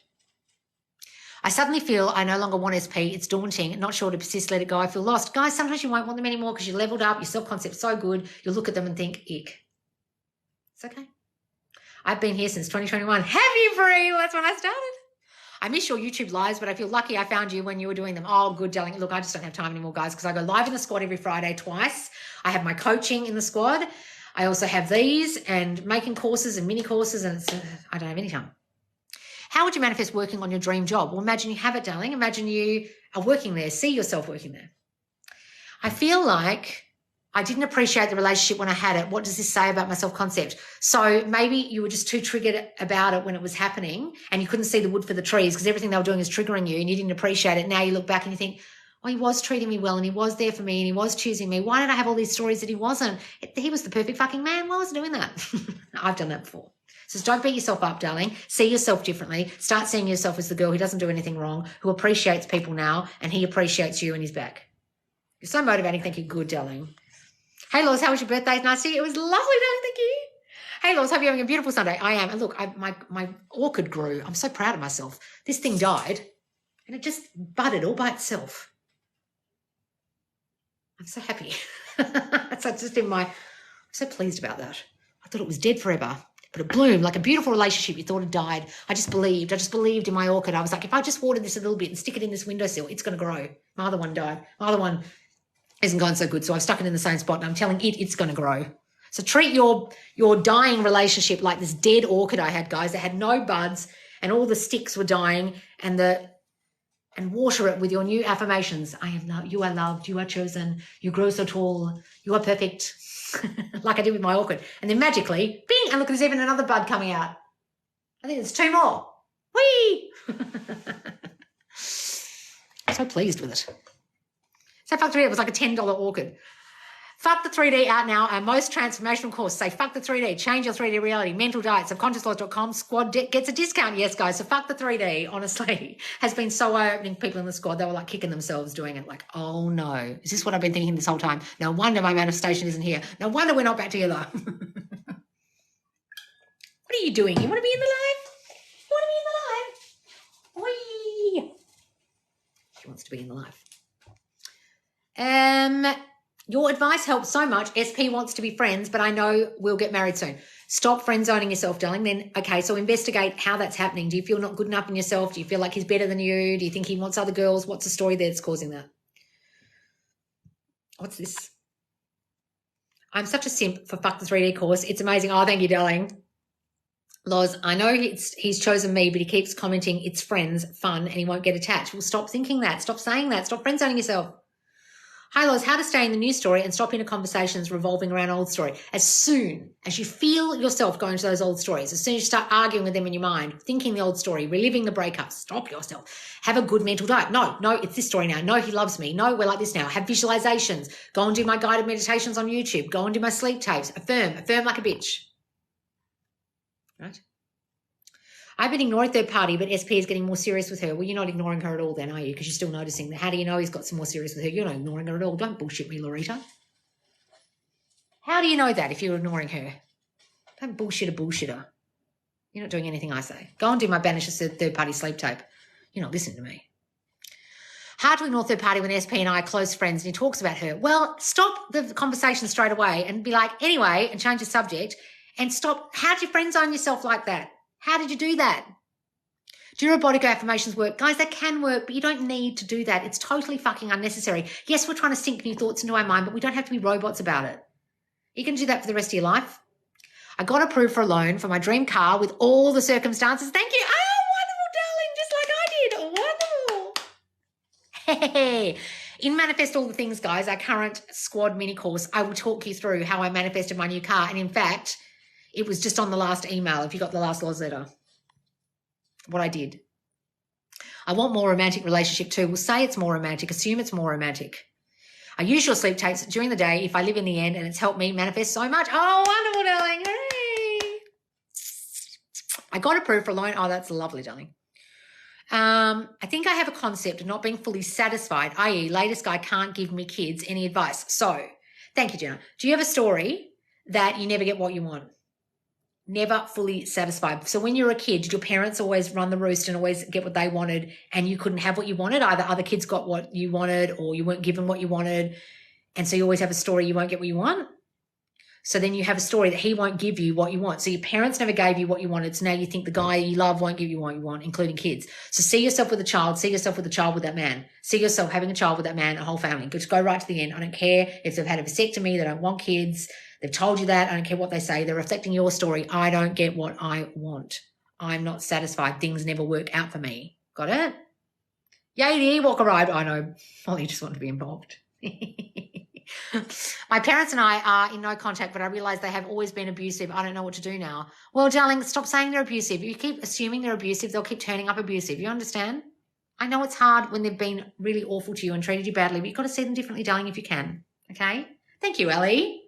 I suddenly feel I no longer want SP. It's daunting. Not sure to persist, let it go. I feel lost. Guys, sometimes you won't want them anymore because you leveled up. Your self-concept's so good. You'll look at them and think, ick. It's okay. I've been here since 2021. Have you, Brie? Well, that's when I started. I miss your YouTube lives, but I feel lucky I found you when you were doing them. Oh, good, darling. Look, I just don't have time anymore, guys, because I go live in the squad every Friday twice. I have my coaching in the squad. I also have these and making courses and mini courses, and I don't have any time. How would you manifest working on your dream job? Well, imagine you have it, darling. Imagine you are working there. See yourself working there. I feel like I didn't appreciate the relationship when I had it. What does this say about my self-concept? So maybe you were just too triggered about it when it was happening and you couldn't see the wood for the trees because everything they were doing is triggering you and you didn't appreciate it. Now you look back and you think, oh, he was treating me well and he was there for me and he was choosing me. Why did I have all these stories that he wasn't? He was the perfect fucking man. Why was I doing that? I've done that before. So don't beat yourself up, darling. See yourself differently. Start seeing yourself as the girl who doesn't do anything wrong, who appreciates people now, and he appreciates you and he's back. You're so motivating. Thank you. Good, darling. Hey, Loz, how was your birthday? Nice to see you. It was lovely, darling. Thank you. Hey, Laws, hope you're having a beautiful Sunday. I am. And look, my orchid grew. I'm so proud of myself. This thing died and it just budded all by itself. I'm so happy. So just I'm so pleased about that. I thought it was dead forever, but it bloomed like a beautiful relationship you thought had died. I just believed in my orchid. I was like, if I just watered this a little bit and stick it in this windowsill, it's going to grow. My other one died. My other one isn't going so good, so I've stuck it in the same spot and I'm telling it it's going to grow. So treat your dying relationship like this dead orchid I had, guys, that had no buds and all the sticks were dying, and water it with your new affirmations. I am loved, you are loved, you are chosen, you grow so tall, you are perfect, like I did with my orchid. And then magically, bing, and look, there's even another bud coming out. I think there's 2 more. Whee! So pleased with it. So fuck 3D, it was like a $10 orchid. Fuck the 3D out now, our most transformational course. Say fuck the 3D, change your 3D reality, mental diet, subconsciouslaws.com, squad gets a discount. Yes, guys, so fuck the 3D, honestly, has been so eye-opening. People in the squad, they were like kicking themselves doing it, like, oh no, is this what I've been thinking this whole time? No wonder my manifestation isn't here. No wonder we're not back together. What are you doing? You want to be in the live? You want to be in the live? Whee! She wants to be in the live. Your advice helps so much. SP wants to be friends, but I know we'll get married soon. Stop friend zoning yourself, darling. Then, okay, so investigate how that's happening. Do you feel not good enough in yourself? Do you feel like he's better than you? Do you think he wants other girls? What's the story there that's causing that? What's this? I'm such a simp for Fuck the 3D course. It's amazing. Oh, thank you, darling. Loz, I know he's chosen me, but he keeps commenting it's friends, fun, and he won't get attached. Well, stop thinking that. Stop saying that. Stop friend zoning yourself. Hi, Loz, how to stay in the new story and stop into conversations revolving around old story. As soon as you feel yourself going to those old stories, as soon as you start arguing with them in your mind, thinking the old story, reliving the breakup, stop yourself. Have a good mental diet. No, it's this story now. No, he loves me. No, we're like this now. Have visualizations. Go and do my guided meditations on YouTube. Go and do my sleep tapes. Affirm like a bitch. Right? I've been ignoring third party, but SP is getting more serious with her. Well, you're not ignoring her at all then, are you? Because you're still noticing that. How do you know he's got some more serious with her? You're not ignoring her at all. Don't bullshit me, Loretta. How do you know that if you're ignoring her? Don't bullshit a bullshitter. You're not doing anything I say. Go and do my banish a third party sleep tape. You're not listening to me. Hard to ignore third party when SP and I are close friends and he talks about her. Well, stop the conversation straight away and be like, anyway, and change the subject and stop. How'd you friend zone yourself like that? How did you do that? Do robotic affirmations work? Guys, that can work, but you don't need to do that. It's totally fucking unnecessary. Yes, we're trying to sink new thoughts into our mind, but we don't have to be robots about it. You can do that for the rest of your life. I got approved for a loan for my dream car with all the circumstances. Thank you. Oh, wonderful, darling, just like I did. Wonderful. Hey. In Manifest All the Things, guys, our current squad mini course, I will talk you through how I manifested my new car. And in fact, it was just on the last email, if you got the last Loz letter, what I did. I want more romantic relationship too. We'll say it's more romantic. Assume it's more romantic. I use your sleep tapes during the day if I live in the end, and it's helped me manifest so much. Oh, wonderful, darling. Hooray. I got approved for a loan. Oh, that's lovely, darling. I think I have a concept of not being fully satisfied, i.e. latest guy can't give me kids any advice. So, thank you, Jenna. Do you have a story that you never get what you want? Never fully satisfied. So when you were a kid, did your parents always run the roost and always get what they wanted and you couldn't have what you wanted? Either other kids got what you wanted or you weren't given what you wanted. And so you always have a story you won't get what you want. So then you have a story that he won't give you what you want. So your parents never gave you what you wanted. So now you think the guy you love won't give you what you want, including kids. So see yourself with a child. See yourself with a child with that man. See yourself having a child with that man, a whole family. Just go right to the end. I don't care if they've had a vasectomy, they don't want kids. They've told you that. I don't care what they say. They're reflecting your story. I don't get what I want. I'm not satisfied. Things never work out for me. Got it? Yay, the Ewok arrived. I know. Molly just wanted to be involved. My parents and I are in no contact, but I realise they have always been abusive. I don't know what to do now. Well, darling, stop saying they're abusive. You keep assuming they're abusive, they'll keep turning up abusive. You understand? I know it's hard when they've been really awful to you and treated you badly, but you've got to see them differently, darling, if you can. Okay? Thank you, Ellie.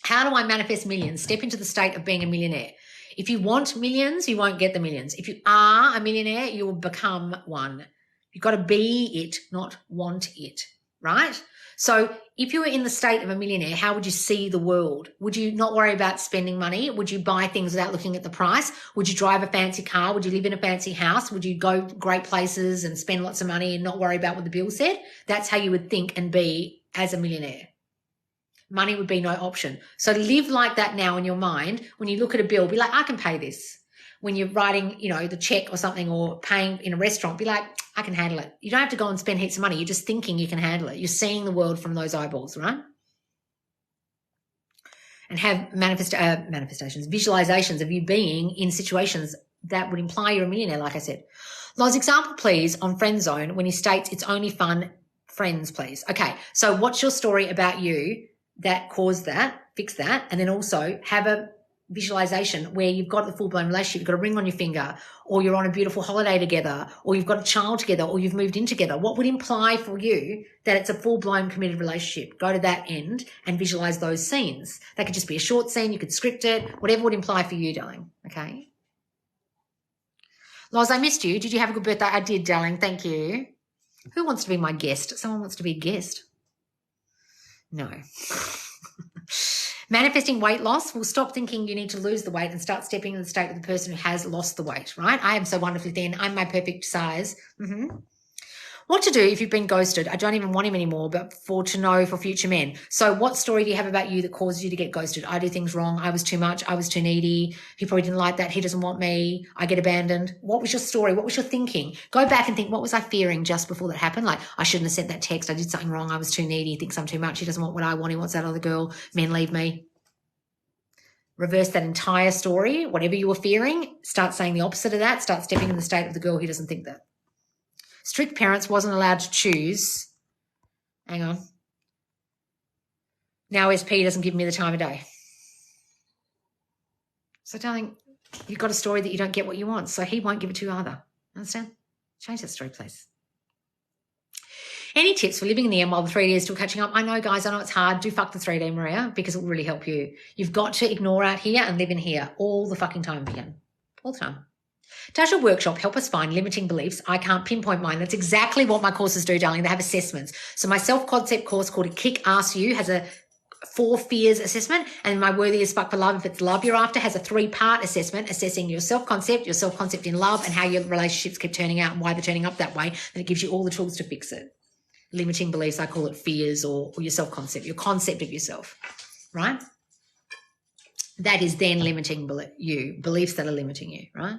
How do I manifest millions? Step into the state of being a millionaire. If you want millions, you won't get the millions. If you are a millionaire, you will become one. You've got to be it, not want it, right? So if you were in the state of a millionaire, how would you see the world? Would you not worry about spending money? Would you buy things without looking at the price? Would you drive a fancy car? Would you live in a fancy house? Would you go great places and spend lots of money and not worry about what the bill said? That's how you would think and be as a millionaire. Money would be no option. So live like that now in your mind. When you look at a bill, be like, I can pay this. When you're writing, the check or something or paying in a restaurant, be like, I can handle it. You don't have to go and spend heaps of money. You're just thinking you can handle it. You're seeing the world from those eyeballs, right? And have manifestations, visualizations of you being in situations that would imply you're a millionaire, like I said. Loz, example, please, on Friend Zone when he states it's only fun friends, please. Okay, so what's your story about you that caused that, fix that, and then also have a visualization where you've got the full-blown relationship, you've got a ring on your finger, or you're on a beautiful holiday together, or you've got a child together, or you've moved in together. What would imply for you that it's a full-blown committed relationship? Go to that end and visualize those scenes. That could just be a short scene. You could script it, whatever would imply for you, darling. Okay. Loz, I missed you. Did you have a good birthday? I did, darling. Thank you. Who wants to be my guest? Someone wants to be a guest. No. Manifesting weight loss will stop thinking you need to lose the weight and start stepping in the state of the person who has lost the weight, right? I am so wonderfully thin. I'm my perfect size. What to do if you've been ghosted? I don't even want him anymore, but to know for future men. So what story do you have about you that caused you to get ghosted? I do things wrong. I was too much. I was too needy. He probably didn't like that. He doesn't want me. I get abandoned. What was your story? What was your thinking? Go back and think, what was I fearing just before that happened? Like, I shouldn't have sent that text. I did something wrong. I was too needy. He thinks I'm too much. He doesn't want what I want. He wants that other girl. Men leave me. Reverse that entire story. Whatever you were fearing, start saying the opposite of that. Start stepping in the state of the girl who doesn't think that. Strict parents wasn't allowed to choose. Hang on. Now SP doesn't give me the time of day. So, darling, you've got a story that you don't get what you want, so he won't give it to you either. Understand? Change that story, please. Any tips for living in the end while the 3D is still catching up? I know, guys, I know it's hard. Do fuck the 3D, Maria, because it will really help you. You've got to ignore out here and live in here all the fucking time if you can. All the time. Does your workshop help us find limiting beliefs? I can't pinpoint mine. That's exactly what my courses do, darling. They have assessments. So my self-concept course called a Kick Ask You has a 4 fears assessment, and my Worthy as Fuck for Love, if it's love you're after, has a 3-part assessment assessing your self-concept in love, and how your relationships keep turning out and why they're turning up that way. And it gives you all the tools to fix it. Limiting beliefs, I call it fears or your self-concept, your concept of yourself, right? That is then limiting beliefs that are limiting you, right?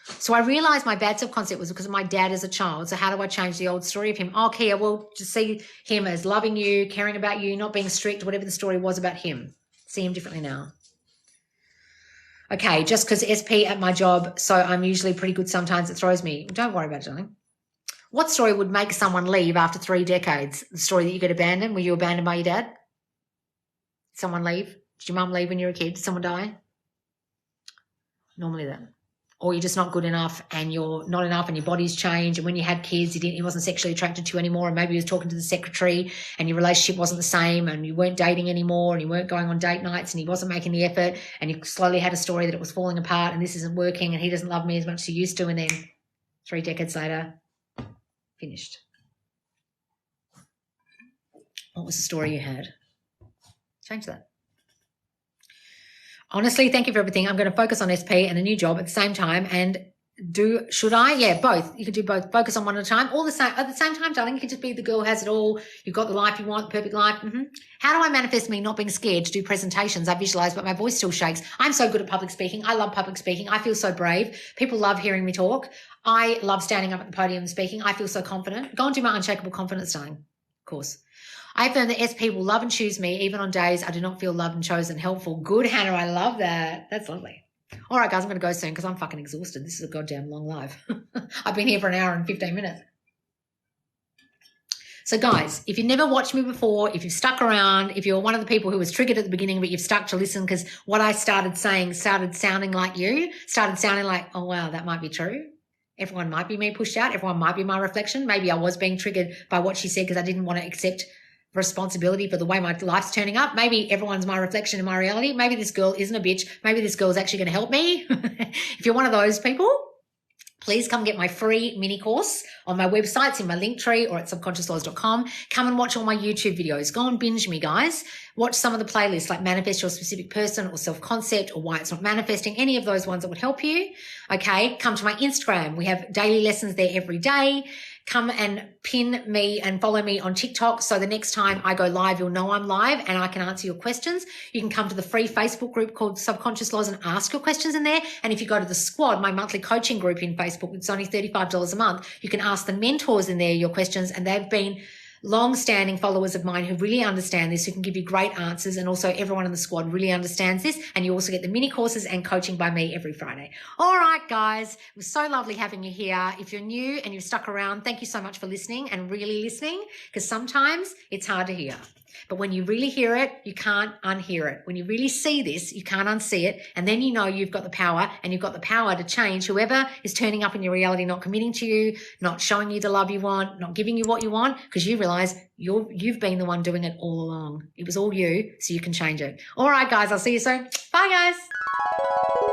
So I realized my bad self-concept was because of my dad as a child. So how do I change the old story of him? Oh, Kia, well, just see him as loving you, caring about you, not being strict, whatever the story was about him. See him differently now. Okay, just because SP at my job, so I'm usually pretty good sometimes, it throws me. Don't worry about it, darling. What story would make someone leave after 3 decades? The story that you get abandoned? Were you abandoned by your dad? Did someone leave? Did your mum leave when you were a kid? Did someone die? Normally that. Or you're just not good enough and you're not enough and your body's changed, and when you had kids he wasn't sexually attracted to you anymore, and maybe he was talking to the secretary and your relationship wasn't the same and you weren't dating anymore and you weren't going on date nights and he wasn't making the effort, and you slowly had a story that it was falling apart and this isn't working and he doesn't love me as much as he used to, and then 3 decades later, finished. What was the story you had? Change that. Honestly, thank you for everything. I'm going to focus on SP and a new job at the same time and should I? Yeah, both. You can do both. Focus on one at a time. At the same time, darling, you can just be the girl who has it all. You've got the life you want, the perfect life. How do I manifest me not being scared to do presentations? I visualize, but my voice still shakes. I'm so good at public speaking. I love public speaking. I feel so brave. People love hearing me talk. I love standing up at the podium and speaking. I feel so confident. Go and do my unshakable confidence, darling. Of course. I found that SP will love and choose me even on days I do not feel loved and chosen. Helpful. Good, Hannah. I love that. That's lovely. All right, guys, I'm going to go soon because I'm fucking exhausted. This is a goddamn long live. I've been here for an hour and 15 minutes. So, guys, if you've never watched me before, if you've stuck around, if you're one of the people who was triggered at the beginning but you've stuck to listen because what I started saying started sounding like you, started sounding like, oh, wow, that might be true. Everyone might be me pushed out. Everyone might be my reflection. Maybe I was being triggered by what she said because I didn't want to accept responsibility for the way my life's turning up. Maybe everyone's my reflection in my reality. Maybe this girl isn't a bitch. Maybe this girl is actually going to help me. If you're one of those people, please come get my free mini course on my website. It's in my link tree or at subconsciouslaws.com. Come and watch all my YouTube videos. Go and binge me, guys. Watch some of the playlists like Manifest Your Specific Person or Self-Concept or Why It's Not Manifesting, any of those ones that would help you. Okay, come to my Instagram. We have daily lessons there every day. Come and pin me and follow me on TikTok. So the next time I go live, you'll know I'm live and I can answer your questions. You can come to the free Facebook group called Subconscious Laws and ask your questions in there. And if you go to the squad, my monthly coaching group in Facebook, it's only $35 a month. You can ask the mentors in there your questions, and they've been long-standing followers of mine who really understand this, who can give you great answers, and also everyone in the squad really understands this. And you also get the mini courses and coaching by me every Friday. All right, guys, it was so lovely having you here. If you're new and you've stuck around, thank you so much for listening and really listening, because sometimes it's hard to hear. But when you really hear it, you can't unhear it. When you really see this, you can't unsee it. And then you know you've got the power, and you've got the power to change whoever is turning up in your reality, not committing to you, not showing you the love you want, not giving you what you want, because you realize you've been the one doing it all along. It was all you, so you can change it. All right, guys, I'll see you soon. Bye, guys.